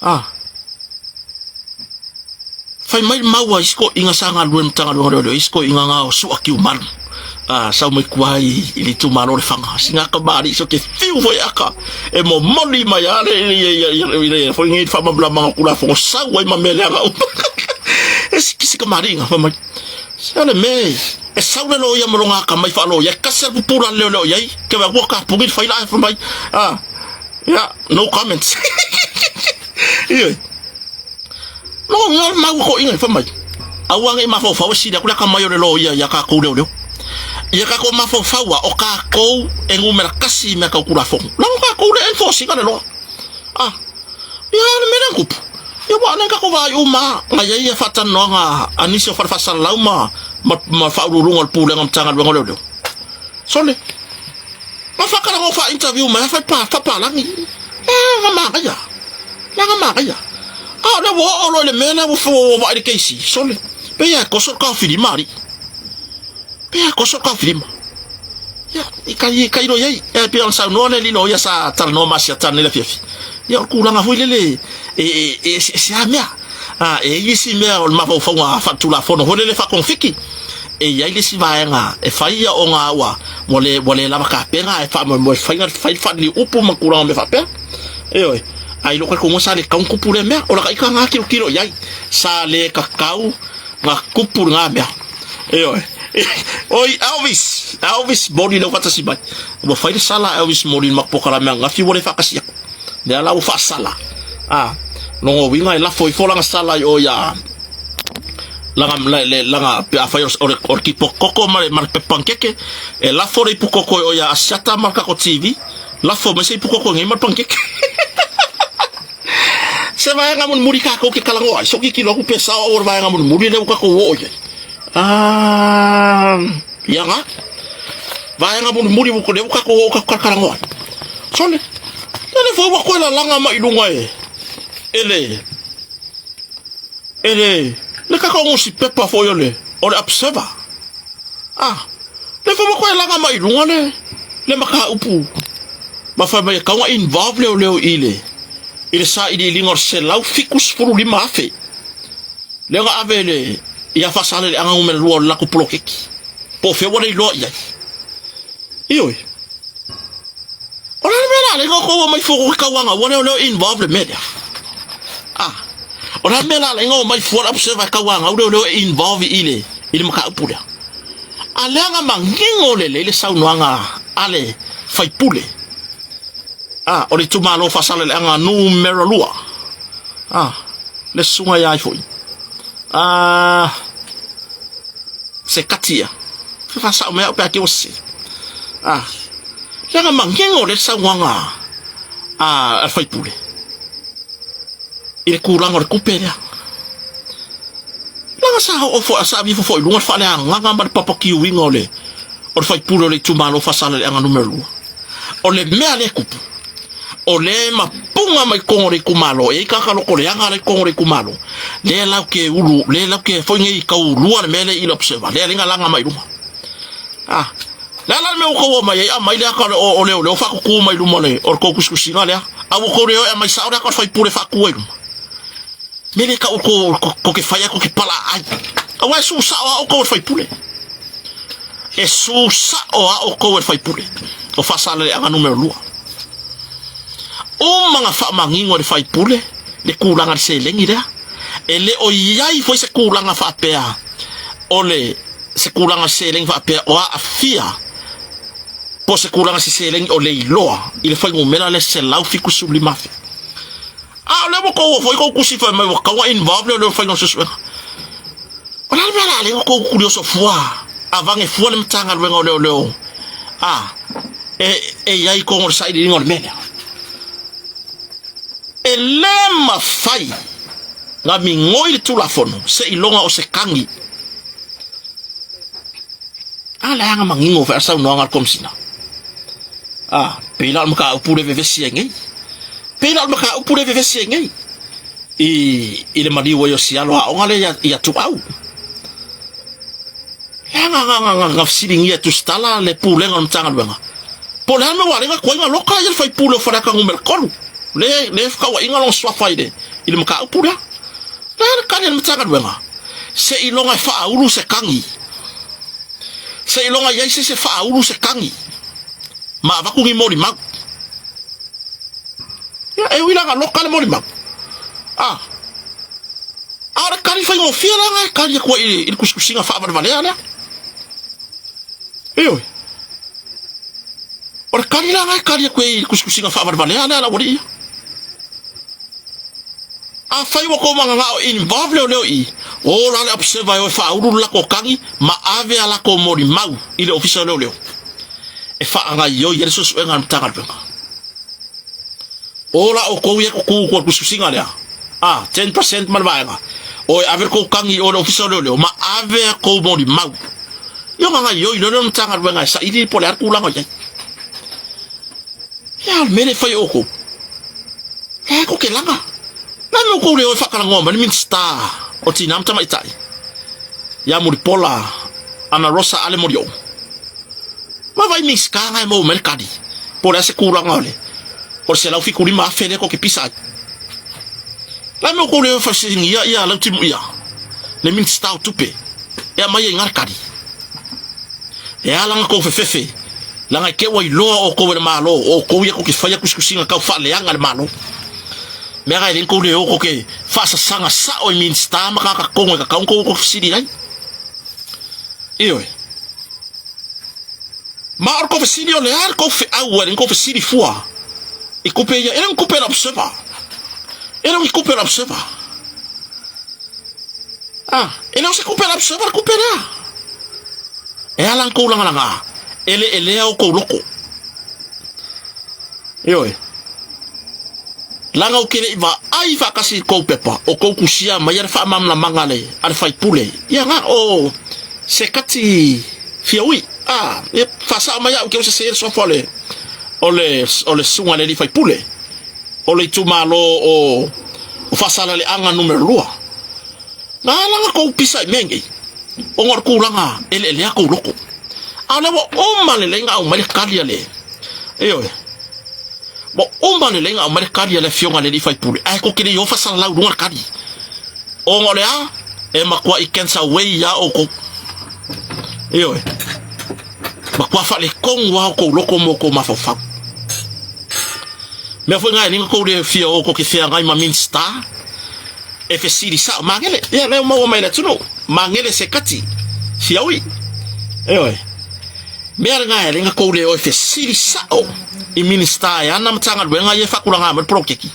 à fai mai maua isko inga sanga luem tanga lo isko inga nga su aki uman sa mai kuai ili tu mano le fanga singa ka bari so ke fiu foi aka e mo moli mai ale foi ngi fa mabla manga kula fo sa wai ma mele nga esi ka mari nga fa mai sa le me e sa le lo ya mo nga ka mai fa lo ya kasel pura le lo yai ke wa ka pugit fa ila fa mai ya no comments no mau ko inga fa mai awanga ma fo fa si da kula ka mayo lo ya ka ko le ya ka ko ma fo fa wa o ka ko en u mer kasi me ka kula fo la ka ko le en fo si ka lo ya me na kup ya wa na ka ko va yu ma ya fa tan no nga anisi fa fa sala ma fa ru ngol pu le ngam tanga ngol le so le ma fa ka ko fa interview ma fa pa la ni ma ka ya le wo le mena wo fo va de kesi sole pe ya ko so ka fili mari pe ya ko so ka fili ya ikai ro yai e pe on sa no le lilo ya sa tal no ma sia tan le fifi ya ku langa fo le si amia e yisi me on ma fo nga fa tu la fo no le fa konfiki e ya ile si va nga e fa ya o nga wa mo le la ka pe nga e fa mo fa li upu ma ku me fa pe e oi ai lo ko sa le ka un kupure me o la ka nga kilo yai sa le kakau nga kupur nga me oi Elvis body lo fata sibat mo fai sala Elvis mori makpokara me nga fi wole fa kasia de la fa sala no winga la foi fola nga sala o ya langa pe afayos or tipo koko mar pe pankeke e la fore pu koko o ya sata marka ko TV la fo me sei pu koko ngi mar pankeke se vai nga mun muri ka ko ke kalango so ki lo ku pesa or vai nga mun muri le ka ko wo ye ya nga vai nga mun muri ko le ka ko ka kalango so le fo wa ko la langa ma ilunga ele le ka ko si pepa fo yo le o le observer le fo wa ko la langa ma ilunga le maka upu ma fa mai ka wa involve le ile sa ili lingor se lau fikus puru lima afe le nga avele ya fa sale le anga umel lo la ku plokeki po fe wona lo ya iyo ora mera le ko mai fo ka wanga wala le involve le media ora mela le mai fo observe ka wanga le involve ile maka pula ale nga mangingo le saunoanga ale fai pule ori tumalo fasale nga numero lua le sunga ya foi se katia fa sa me pa ke osi la nga mangingo le saunoanga fai pule ile kurang ori kupera la sa o fo sa vi fo lunga fa le nga ma papa ki wingole ori fai pule le tumalo fasale nga numero lua o le mea le kupu o le mapunga mai kongore kumalo e kakalo ko le anga le kongore kumalo le la ke ulu le la ke foi ngi ka ulu ana mele ilo observa le linga langa mai luma la me ko mai mai le ka o le fa ko mai luma le or ko kuskusina le a ko re mai sa ora ko fai pure fa ko luma mele ka ko ke faya ko ke pala ai a wa su sa o ko fai pure e su sa o ko fai pure o fa sala le anga numero lua o mga fa mangingo le fai pule le kulanga se lengi le ele o yai foi se kulanga fa pea ole se kulanga se lengi fa pea o afia po se kulanga se lengi o le iloa ile fai ngomela le se lau fiku sublimafi le mo ko foi ko kusi fa mai ka wa involve le fai no se ona le bala le ko curioso foi avant e foi le mtanga le ngolo e yai ko ngor sai di ngor mena elema fai nga mingoi tu la fono se ilonga o se kangi ala nga mangingo fa sa no nga komsina pela maka upure vevesi ngai pela maka upure vevesi ngai ile mali wo yo sialo o ngale ya tu au nga fsiling ya tu stala le pule nga mtanga lwenga pola me wale nga kwa nga loka ya fai pulo fa ka ngumel kolu le ka wa inga long swa faide ile maka upura la ka le mtanga lwenga se ilonga fa ulu se kangi se ilonga ya se fa ulu se kangi ma va ku ngi mori ma ya e wila nga loka le mori ma ara kari fai mo fiela nga kari ko ile kuskusinga fa ba vale ala ora kari la nga kari ko ile kuskusinga fa ba vale ala wori fai mo ko manga involve le o la observa yo fa uru la ko kangi ma ave ala ko mori mau ile official le e fa nga yo yeso so nga mtanga benga o la o ko ye ko kusinga le 10% mal vaenga o ave ko kangi o official le ma ave ko mori mau yo nga yo ile no mtanga benga sa ili polar ku la ngo ya mele fai o ko ko ke langa no ko le fa kala ngoma ni minsta o tinam tama itai ya muri pola ana rosa ale morio ma vai miska nga mo mercadi por ese kura ngole por se la fi kuri ma fele ko ke pisa la me ko le fa singi ya la timu ya le minsta o tupe ya mai ngarkadi ya la ko fefe la nga ke wai lo o ko ma lo o ko ye ko ke fa ya kuskusinga ka fa le ya ngal malo mera ile ko le o ke fa sa sanga sa o minsta ma ka ko nga ka ko sidi dai ma ar ko sidi o le ar ko fe awa ko sidi fua e ko pe ya ele ko pe observa ele ko pe observa ele se ko pe observa ko pe na e ala ko langa ele o ko loko langa o kele va ai va kasi ko pepa o ko kusia mayar fa mam na mangale al fai pule ya nga o se kati fiawi e fa sa maya o ke se so fole o le sunga le fai pule o le tumalo o fa sala le anga numero lua na langa ko pisa mengi o ngor ku langa ele ko loko ala wo o male lenga o male kalia le bo omba le lenga amerikani le fionga le fai pule ai ko kile yo fa sa la lunga kadi o ngole e makwa ikensa we ya o ko makwa fa le kongwa ko loko moko mafafa me foi ngai ninga ko de fia o ko ke fia ngai ma minsta e fe siri sa mangele ya le mo mai le tuno mangele se kati fia ui me ara ngai ninga ko de o fe siri sa o i minsta ya na mtanga de ngai e fakula ngai ma prokeki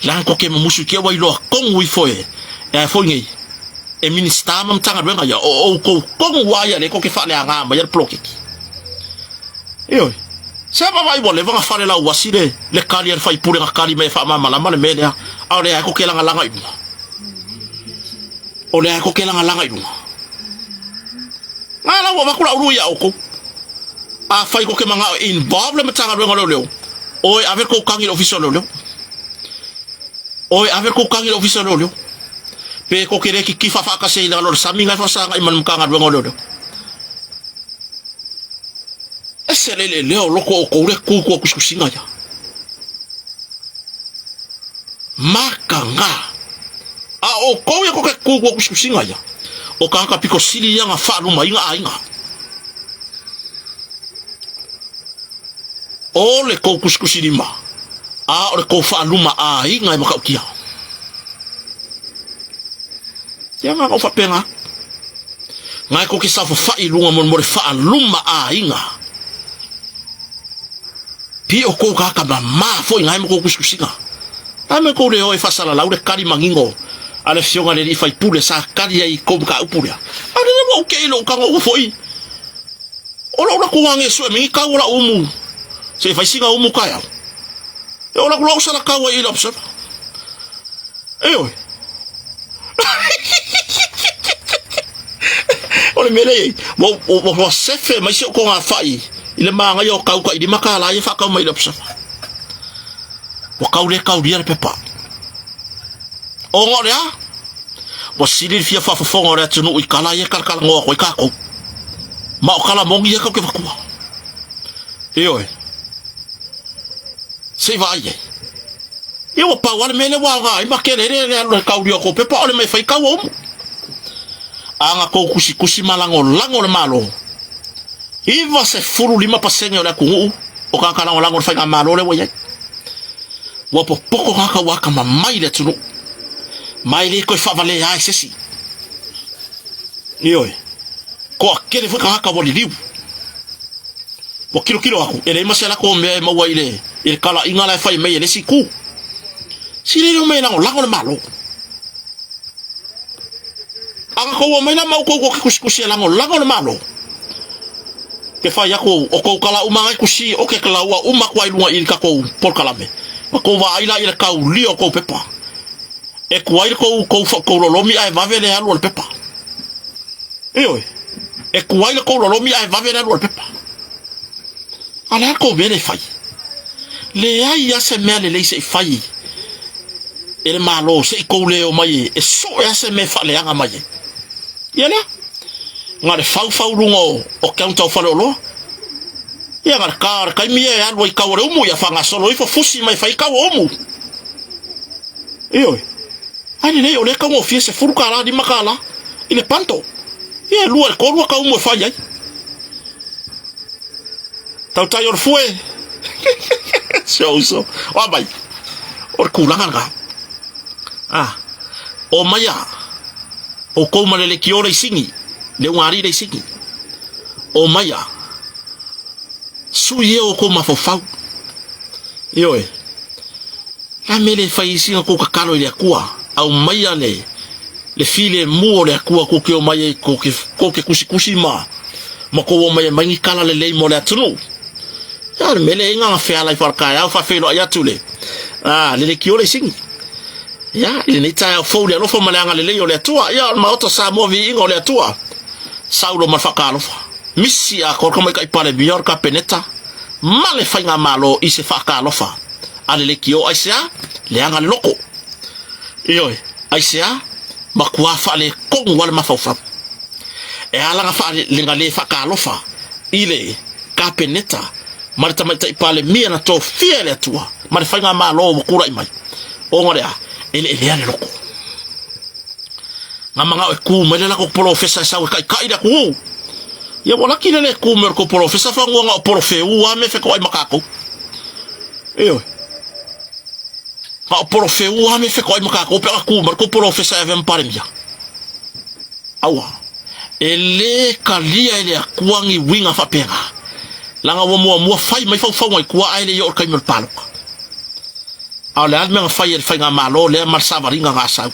la ko ke musu ke wa ilo kong wi foi e foi ngai e minsta ma mtanga de ngai o ko kong wa ya le ko ke fa le nga ma ya prokeki Saba vai bole vanga fare la wasire le kali ar fai pure kali me fa mama la male media ole ko kela langa idu ole ko kela langa idu ngala wa makula uru ya oko a fai ko ke manga involve le matanga renga leo oi avec ko kangi officiel leo oi avec ko kangi officiel leo pe ko kere ki kifa fa ka sei la lo saminga fa sa ngai man kanga renga leo Selele leo loko o koure kuku kuskusinga ya makanga a o kowe ko kuku kuskusinga ya o kaka piko sili ya nga falu mainga ainga o le ko kuskusinima a o le ko falu ma ainga makaukia ya nga ko fa penga ngai ko kisafu fa ilunga mon mo fa luma ainga Pi o ko ka ma foi ngai mo ko kuskusinga. Ame ko le o fa sala la ure kali mangingo. Ale fionga le fai pule sa kali ai ko ka upura. Ale mo ke lo ka ngo foi. Ola ko wange so mi ka ora umu. Se fai singa umu ka ya. E ola ko sala ka wa ila observe. Oi. Ole mele mo sefe mai se ko nga fai. Ile manga yo kau ka idi makala ye fa ka mai lopsa wa kau le kau dia pepa o ngore a wa sidir fia fa fo ngore tunu I kala ye kal kal ngo ko ka ko ma o kala mongi ye ka ke fa ku se vai ye wa pa wa mele wa ga I makere le kau dia ko pepa ole mai fa ka wo anga ko kusi malango lango le malo Iva se furu 5% la kungu o ka kana wala ngor fa ngama lo le woye wa poko ka wa kama mai le tunu mai le ko fa vale ya sesi ko akele fu ka wali liu wa kilo aku ele masala ko me ma wa ile kala ingala fa me le siku sile no me na la ngor malo anga ko me na ma ko kuskusi la ngor malo ke fa ya ko o ko kala uma ku si o ke kala wa uma kwa ilunga il ka ko por kala me ko va ila ila ka uli o ko pepa e kwa il ko fa ko lo mi ai va vele alu pepa e kwa il ko lo mi ai va vele alu pepa ala ko vele fai le ai ya se me le se fai ele malo se ko le o mai e so ya se me fa le anga mai yele ngare fau lungo o kaunta fa lo ya ngar kar kai mi ya lo ka ore umu ya fanga solo ifo fusi mai fa ka umu ani le ole ka mo fiese furuka la di makala ile panto ya lu al ko ka umu fa ya tau tayor fue so wa bai or kulangan ka o maya o ko malele ki ore singi le wari de siki o maya su ye o ko mafofau amele faisi ko ka kalo le kwa au maya le file mo le kwa ko ke o maya ko ke kusi ma ko o maya mangi kala le mo le tunu ya mele nga fa ala farka ya fa felo ya tule le ki ore singi ya ile ta fo le lo fo malanga le yo le tua ya ma auto sa mo vi ngo le tua Saulo mafakalofa misi a ko kama kai pale bior ka peneta male fainga malo ise fakalofa ale le kio aisia le anga loko aisia makwa fa le kong wal mafafa e ala nga fa le ngale fakalofa ile ka peneta marta mata ipale mia na to fiele tua male fainga malo kura imai o ngorea ele ale loko Ngamanga e ku mele la ko professor sa kai da ku ya wala kile le ku mer ko professor fa ngo nga profe u wa me fe ko ai makako ka oporo fe ua me fe ko ai maka ko pe ku mar ko poro fe sa vem paremia awa ele kalia ele akuangi winga fa penga langa wo mo fai mai fa fa ngai kwa ai le yo kai mel palok ale al me fai el fai nga malo le mar sa varinga nga sa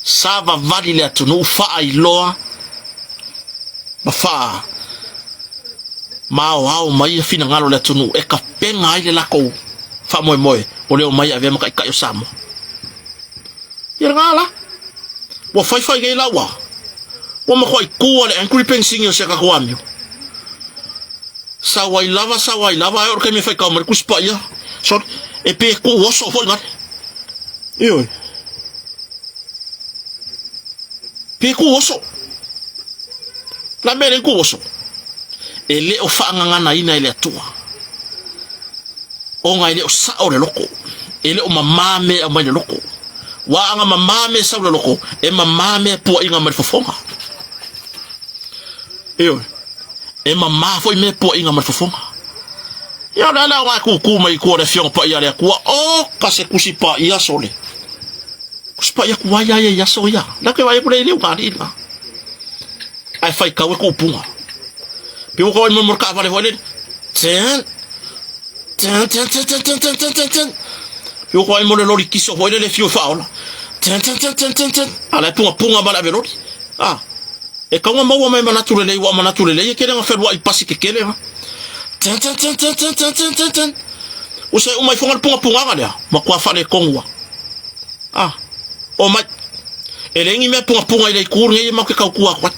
sava vali le tunu fa ai loa ma fa mau mai fina ngalo le tunu e ka penga ai le lako fa moi o le mai ave ma kai samo yer ngala wo fai ge lawa wo ma khoi ku le angry pensing yo se ka kwamio sawai lava or ke me fai ka mer kuspa ya so e pe ku oso foi ngat yo pe ku oso la mere ku oso ele o fa nganga ina ele tua o ngai le o sa o le loko ele o mamame a mai le loko wa anga mamame sa o le loko e mamame po inga mai fofonga yo e mama foi me po inga mai fofonga yo la wa ku mai ko le fiong pa ya le ku o ka se kusi pa ya sole kuspa ya ku ya so ya la ke vai por ele o kadi na ai fai ka ko punga piu ko mo ka vale vale ten piu ko mo le lori kiso vole le fiu faula ten ala punga bala velori e ka mo mai naturele wa naturele ke nga fer wa i pasi ke kele ten o se o mai fonga punga ngale ma kwa fa le kongwa o mai ele ngi me punga ile kurni ma ke ka ku akwa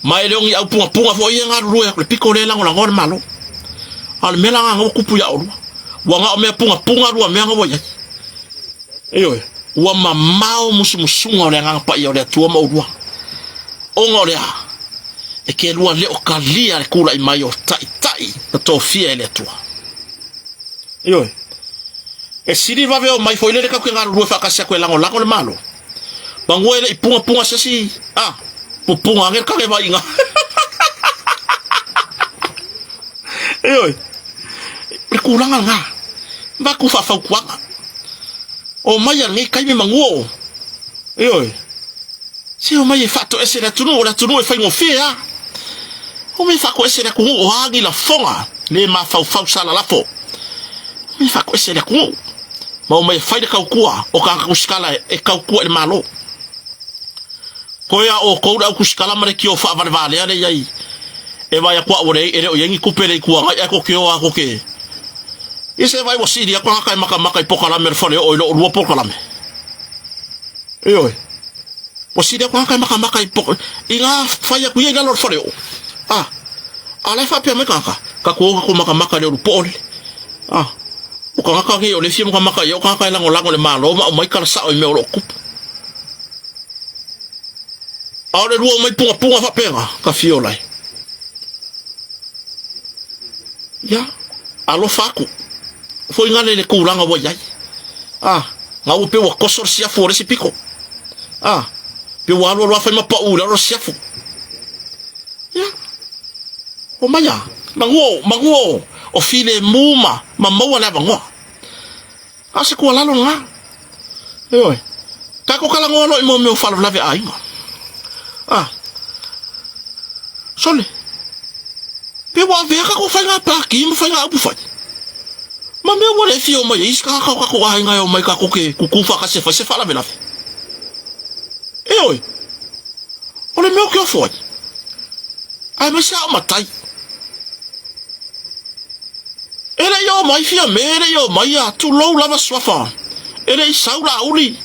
mai le ngi au punga fo ye nga ru le piko le la ngol malo al mela nga kupu ya oru wa nga me punga ru me nga wo ya eyo wa mamao musunga le nga pa yo le tua ma oru o ngore e ke lua le o kalia le kula i mai o tai na tofia ele tua eyo e siri va veo mai foi le ka ku nga ru fa ka se ko la ngol le malo banguele i punga sesi pupunga ngel ka ke vai nga eyo prekulanga nga ba ku fa kwanga o mai ngi kai me manguo eyo si o mai fa to ese la tunu e fa ngofia o me fa ko ese la ku o hangi la fonga le ma fa sala la fo me fa ko ese la ku ma o mai fa de ka ku o ka skala e ka ku e malo koya o ko da kuskala mare ki o fa vale ale yai e vai kwa ore ere o yengi kupele ku nga e ko ki o ako ke ise vai wo sidi kwa kai maka pokala mer fole o lo pokala me eyo wo sidi kwa kai maka pokala inga fa ya ku ye galor fole o ala fa pe me ka ko maka le pole o ka ke o le fiem maka yo ka lango le malo ma mai ka sa o me o kup ahora luego mai punga fa pega ka fiolai ya alo faku foi ngale le kulanga wo yai nga o pe wa kosor sia fore si piko pe wa lo fa ma pa u lo sia fu ya o maya mango o file muma mamma wala bango ase ko la lo nga yo ka ko kala ngolo mo me fa lo lave ainga sole pe wa veka ko fa nga pa ki mo fa nga bu fa ma me wo le fio mo is ka ko nga yo mai ka ko ke ku fa ka se fa la bela oi o le meu que foi ai me sa matai ele yo mai fia mere yo mai ya tu lo lava swafa ele saura uli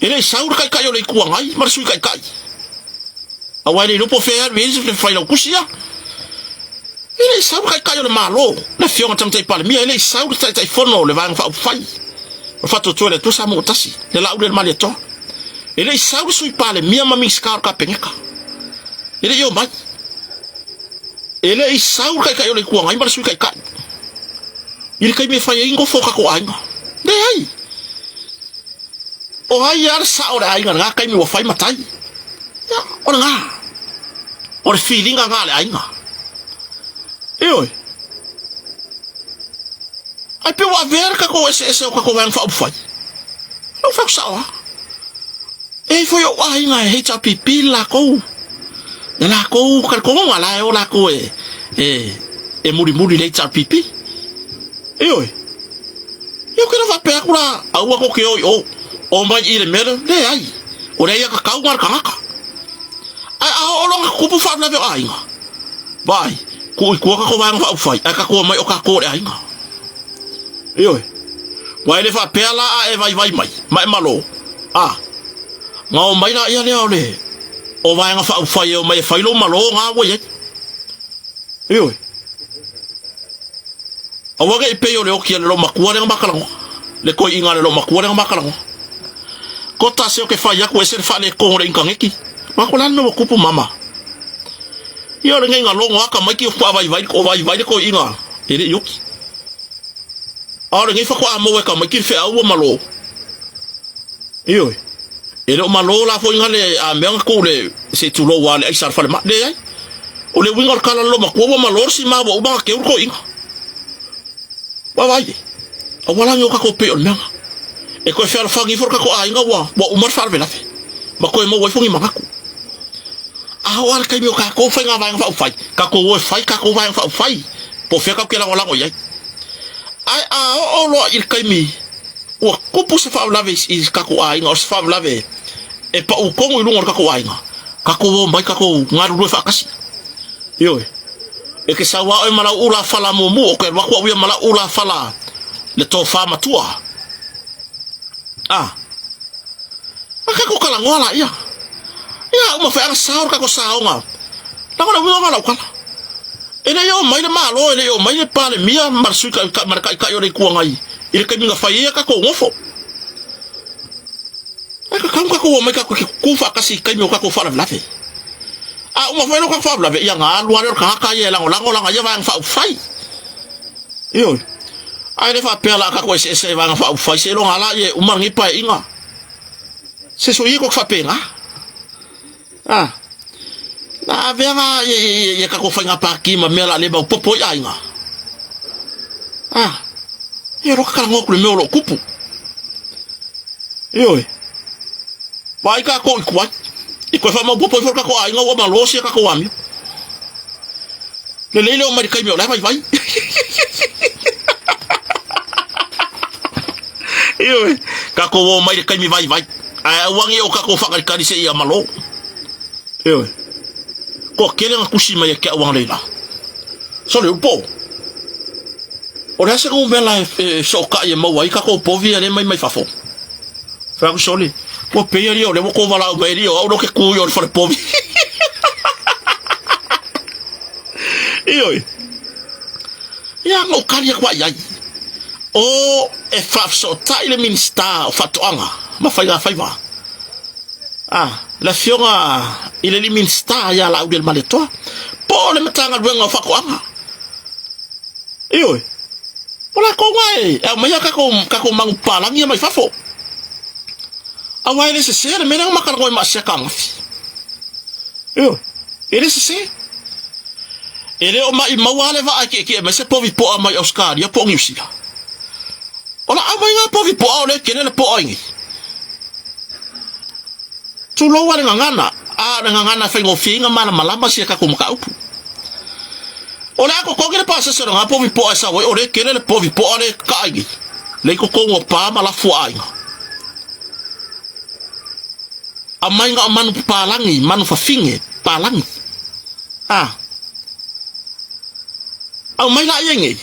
ele saura kai yo le kuangai mar sui kai awai no po fer vezes le fai lo kusia ele saura kai le malo le fio ngam tai pale mia ele saura tai fono le vang fa fai o fatto tole tu sa mo tasi le la ule mali to ele saura sui pale mia mami skar ka pengeka ele yo mai ele saura kai le kuangai mar sui kai ele kai me fai ingo foka ko ainga de ai o ai ar saura ainga nga kai me wo fai matai ya ora nga ora feeling nga le ainga eoi ai pe wa ver ka ko ese o ka ko wang fa fai o fa sawa e foi o ai nga he cha pipi la ko ka ko ngala o la ko e muri le cha pipi e oi eu quero va pe akura au ko ke o mai ile mero le ai o le ya ka ka war ka ka ai o lo ko pu fa na ve ai nga vai ko ka ko wang fa fai ka ko mai o ka ko le ai nga e oi wai le fa pe la e vai mai malo nga o mai na ia le o vai nga fa fai o mai fai lo malo nga wo ye oi o wage pe yo le o ki le lo makua le makalango le ko inga le lo makua le makalango ko ta se o ke fai ko ese fa le ko le ingangeki ma ko lan no kupu mama yo le nga lo nga ka mai ki fa vai ko inga ele yoki ora ngi fa ko amo ka mai ki fe au malo oi ele o malo la fo inga le a me ko le se tu lo wale ai sar fa le ma de ai o le winga kala lo makua malo si ma bo ba ke ko inga vai o wala ngi ka ko pe o nanga e ko fer fangi for ka ko ainga wa umar far vela fe ma ko mo wa fongi makaku wala kai mi ka ko fa nga va fa ka ko wo fa ka ko va fa po fe ka ke la wala ko ye ai o lo il kai mi o ko pu se fa lave is ka ko ainga o se fa lave e pa u ko ngi ka ko ainga ka ko wo mai ka ko ngaru fa kasi yo e ke sa wa o mala ula fala mo o ke wa ko wi mala ula fala le to fa matua ka ko kala ngola ia uma fa saur ka ko saunga ta ko wi ngala kala ene yo mai le malo ene yo mai le pale mia marsu ka yo le ku ngai ile ka minga fa ia ka ko ngofo ka ko mai ka ko ku fa kasi ka mi ka ko fa la fe uma fa no ka fa la fe ia nga lu ane ka ye la ngola ya va fa fai yo ai le fa pela ka ko se va fa fai se lo ngala ye uma ngi pa inga se so ye ko fa pena na vera ye ka ko fa nga pa ki ma mela le ba popo ya inga ye ro ka ngo ku le lo kupu yo vai ka ko kwa ko fa mo popo for ka ko inga wa ma lo se ka ko wa mi le o mari kai mi la vai yo ka ko wo mai kai mi vai wangi o ka ko fa ka se ia malo yo ko kele nga kusi mai ka wang leila so le po ora se ko bela so ka ye mo wai ka ko po vi ale mai fa ko soli ko pe yo le ko vala o eri o lo ke ku yo for po vi yo ya mo kali kwa ya o e fa so ta ile minsta fa toanga ma fa la fiora il elimine sta ya la udel maletoa po le matanga wenga fa ko anga ola ko wai ma ya ka ko mang palang ya mai fafo awai le se le menang makan ko ma se kang ele se ele o mai mawale va ke ma se povi po mai Oscar ya po ngusila ola amai nga povi po ole kenele po aingi tulo wale ngana ngana fa ngofinga mana malama sia ka kumka upu ola ko kogere pasa sero nga povi po asa we ore kenele povi po ole kaigi le ko ngo pa mala fu ainga amai nga manu palangi manu fa finge palangi mai la yenge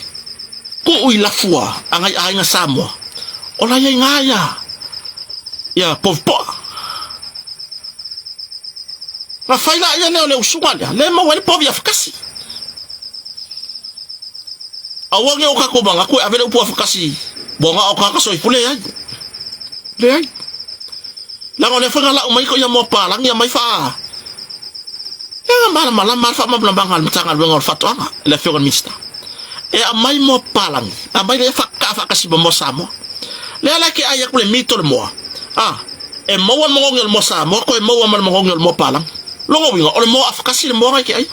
ko ui la fua angai ainga Samoa ola ye ngaya ya povi po la faila ya le usualia le ma wale povi afkasi awange o ka ko banga ko avele upo afkasi bonga o ka so ifule ya le la ngone fa ngala mai ko ya mo palang ya mai fa ya mala fa ma blangang mtangal ngol fatwa le fe on mista e mai mo palang mai le fa ka kasi bo mo samo le ala ki ayak le mito le mo e mo wa mo ngol mo samo ko e mo wa mo ngol mo palang longo winga ole mo afkasi le mo ga ki ay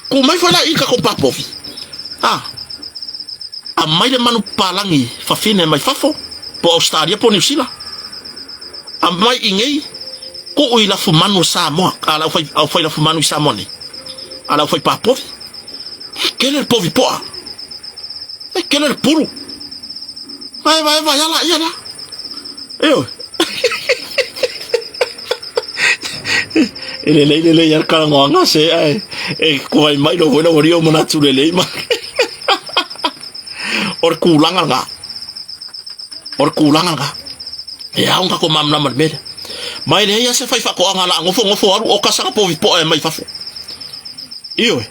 ku mai fa la ika ko papovi a mai le manu palangi fafine mai fafo po Australia po New Zealand a mai ingei ko ui la fu manu Samoa ala fai la fu manu Samoa ni ala fai pa povi kele povi poa kele puru vai yala eu ele ya kala nganga se ai ko vai mai lo bueno rio mona tulele ma or kulanga nga ya unga ko mamna mede mai le ya se fai fa ko anga ngofo aru o kasanga povi po mai fa iyo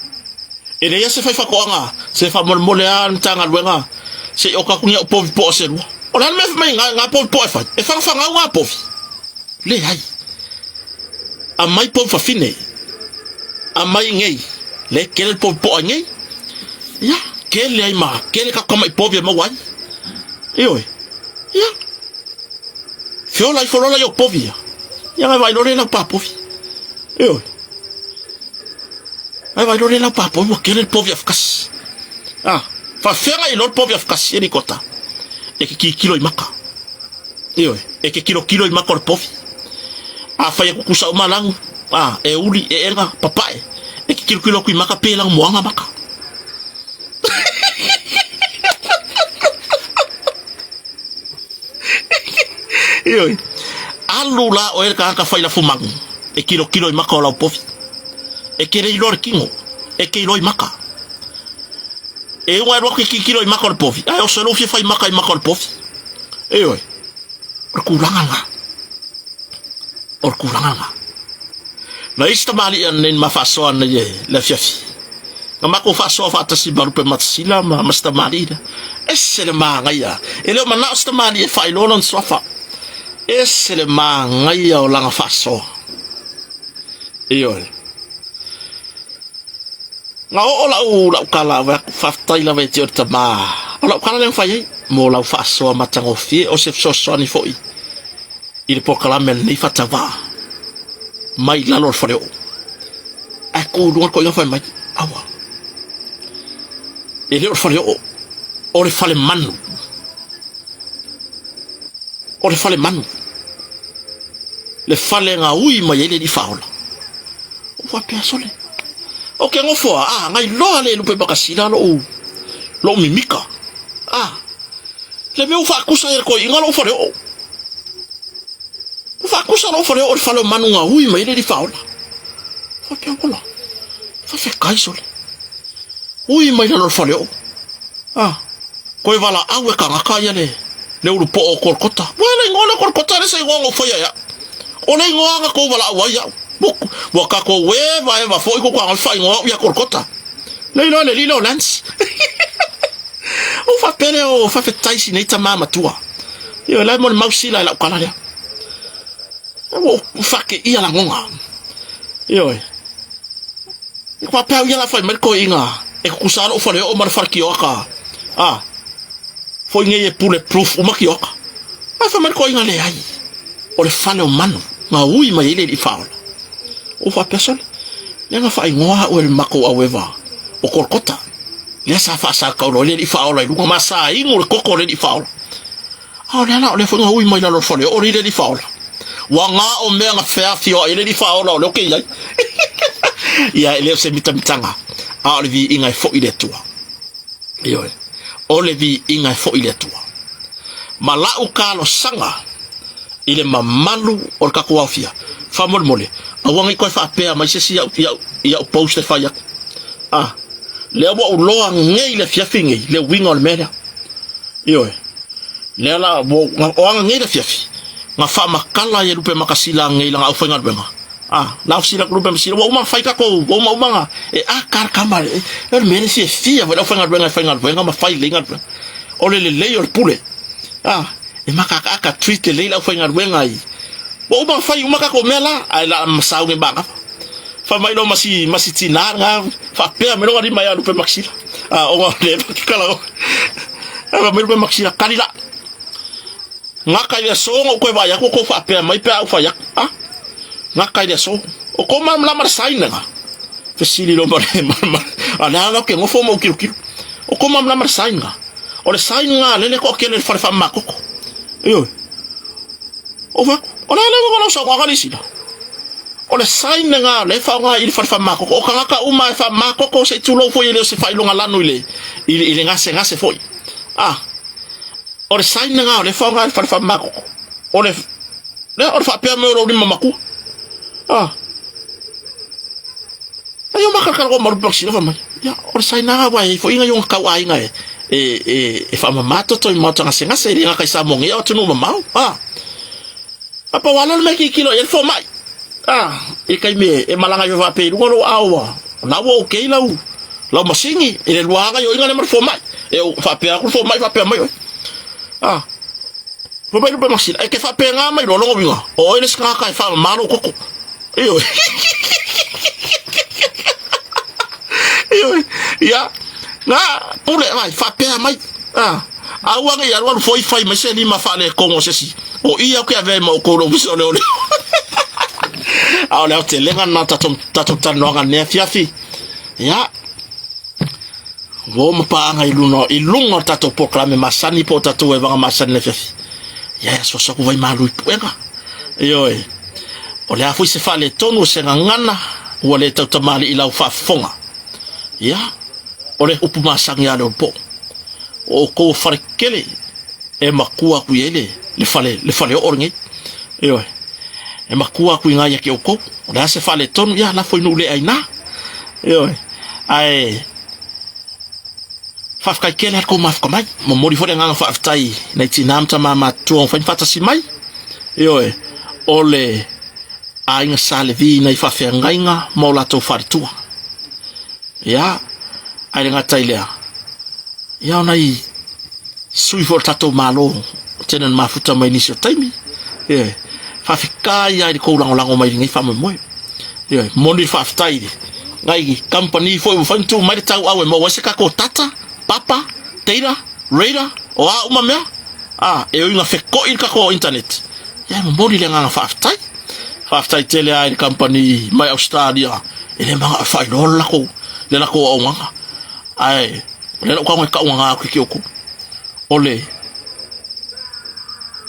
ele ya se fai fa ko anga se fa mole an tanga luenga se o ka kunya povi po se lu o la me mai nga povi po fa e fa nga povi le ai a mai povi fa fine a mai ngei le kele povi po ngei ya kele ai ma kele ka koma povi ma wai iyo ya fiola I folola yo povi ya vai lore la pa povi iyo vai lore la pa povi kele povi afkas fa fera I lor povi afkas ni kota e ki kilo I maka iyo e ki kilo I maka or povi a fa ku kusa malang e uli e enga papai e ki kilo ku maka pelang moanga maka iyo alula o ka fai la fumang e kilo I maka la povi e kere I lor kingo e ke I maka e wa ro ki kilo I maka or povi ai o solo fai maka I maka or povi iyo or kuranga na ista mali an ma faso an ye la fiafi ma ko faso fa ta si baru pe matsila ma masta mali essere ma ngaya ele ma na sta mali e fai lolon sofa essere ma ngaya o la faso iyo nga o la kala va fa tai la veti o tama o la kala le fai mo la faso ma tango fi o se so ni foi il proclame ni fatava mai la lor fareo ecco non ko yo fai mai awa e le fareo o le fale manu le fale nga ui mai ele di faola o fa pesole o ke ngofo ngai lo le lupe bakasila lo mimika le meu fa kusa er ko ingalo fareo fa kusa lo fareo o fale manu nga ui mai ele di faola fa pesole fa fe kai sole ui mai lo fareo koe wala awe ka ngaka ia le urupo o korkota wala ngona korkota le sai ngongo foia ya o le ngonga ko wala awa ya waka ko we va foi ko kwa alfa ngo ya korkota le lilo lance o fa pele o fa fetai si neita mama tua yo la mon mausila la kala ya o fa ke ia la ngonga yo e kwa pa ia la fa merko inga e kusalo o fa le o mar farki o ka foi nge pule proof o makioka fa merko inga le ai o le fale o manu nga ui mai ele di faola o fa pesol le nga fa ingoa o le mako aweva o korkota le sa fa sa ka o le di faola i lunga masa ingo le koko le di faola o le fo nga ui mai la lo fale o le di faola wanga o me nga fa fio ele di faola o le okay ya ya ele se mitanga o le vi inga fo ile tua yo o le vi inga fo ile tua mala u kalo sanga ile mamalu o ka ko afia fa mole awanga ko fa pe ma se ya post fa ya le bo lo ngei le fiafi ngei le winga o mera yo le la bo o ngei le fiafi nga fa makala ye lupe makasila ngei la au fenga benga la usila lupe masila wo ma fai ka ko wo ma nga kar kamar e mene se fia va fenga benga ma fai lenga o le o pule e maka ka treat le la fenga benga i wo ma fai maka ko mela ai la masau nge banga fa mai no masi tina nga fa pe me no di mai lupe maxila o le kala me lupe maxila kalila nga ka ya so ko va ya ko fa pe mai pe fa ya nga ka ya so o ko mam la mar saina nga fesili lo bare ala no ke ngofo mo kilo o ko mam la mar saina o le sai nga le ko ke le fa makoko yo o va ona le ko so ko ni sila o le sai nga le fa nga il fa makoko o kanga ka uma fa makoko se tulo fo ile se fa ilonga lanu ile nga se foi o le sai nga le fa nga fa makoko o le fa pe me ro ni mamaku ayo makakal ko maru paksi fa mai ya o sai na wa fo inga yung ka wa inga fa mamato to mo tanga senga se ringa kai sa mongi o tunu mamau apa wala me ki kilo el fo mai e kai me e malanga yo va pe ngolo awa na wo ke la masingi e le luanga yo inga le mar fo mai e fa pe ko fo mai fa pe mai fo mai pe masin e ke fa pe nga mai lo lo binga o ele ska kai fa malo koko yo ya na pule mai fa pe mai awa nge ya wan foi fai mai se ni ma fa le kongo se si o ia ke ave mo ko lo viso le le te lenga na tatom tan no ne fiafi ya wo ma pa nga ilungo tato proclame masani po tato e vanga masani ne fiafi ya so ko vai malu puenga yo o le afu se fa le tonu se ngana o le tatamali ila fa fonga ya ole upu masang ya do po o ko farkele e makua ku ele le fale orngi yo e makua ku nga ya ke o ko da se fale ton ya la foi no le aina yo ai faf ka kele ko maf ko mai mo mori fo nga fa aftai na tinam ta mama tu on fa fata si mai yo ole ai nga salvi na fa fe nga mo la to fartua ya ai nga tailea ya nai sui for tato malo tenen mafuta mai ni so taimi fa fika ya di ko lango mai ngai fa mo moni fa ftai ngai company fo mo fantu mai tau awe mo wase ka ko tata papa teira radar o uma me e o nga fe ko il ka ko internet ya mo moni le nga fa ftai tele ai company mai Australia ele manga fa no la ko le la ko o nga ai le ko nga ka nga ki ko ole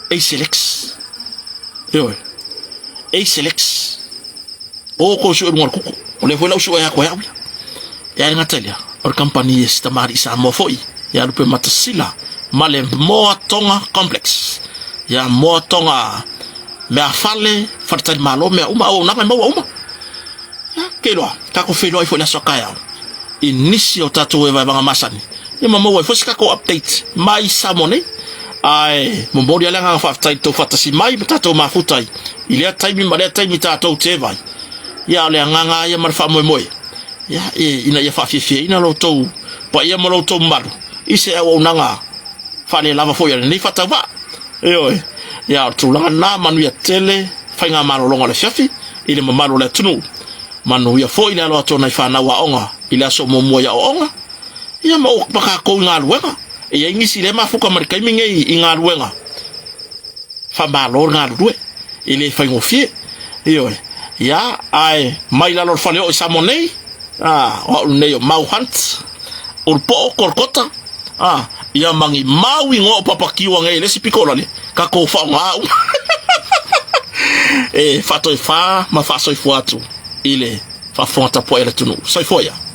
Acelex yo Acelex o ko su ngor ko ole foi la su ya ko ya ngatalia or company esta mari sa mo foi ya lupe matasila male mo tonga complex ya mo tonga me afale fartal malo me uma o na mo uma ya kelo ka ko felo foi la sokaya inicio tatu e vai masani e mama wa foska ko update mai samone ai mo dia langa fa to fatasi mai tato mafutai ile time male time tato tevai ya le nganga ya marfa mo ya ina ya fa fie ina lo to pa ya mo lo to maru ise e wo nanga fa le lava fo ya ni fata va ya tulanga na manu ya tele fainga maro longa le fiafi ile mama le tunu manu ya fo ile lo to na fa na wa onga ile so mo ya onga ya mo baka ko ngalwenga e ngisi le mafuka marika minge ingalwenga fa balor ngalwe ile fa ngofie ya ai mai la lor fale o samone o ne yo mau hunt urpo korkota ya mangi mawi ngo papa kiwa ngai le sipikola le ka ko fa ngau fa to fa ma fa so fuatu ile fa fonta po ele tunu so foya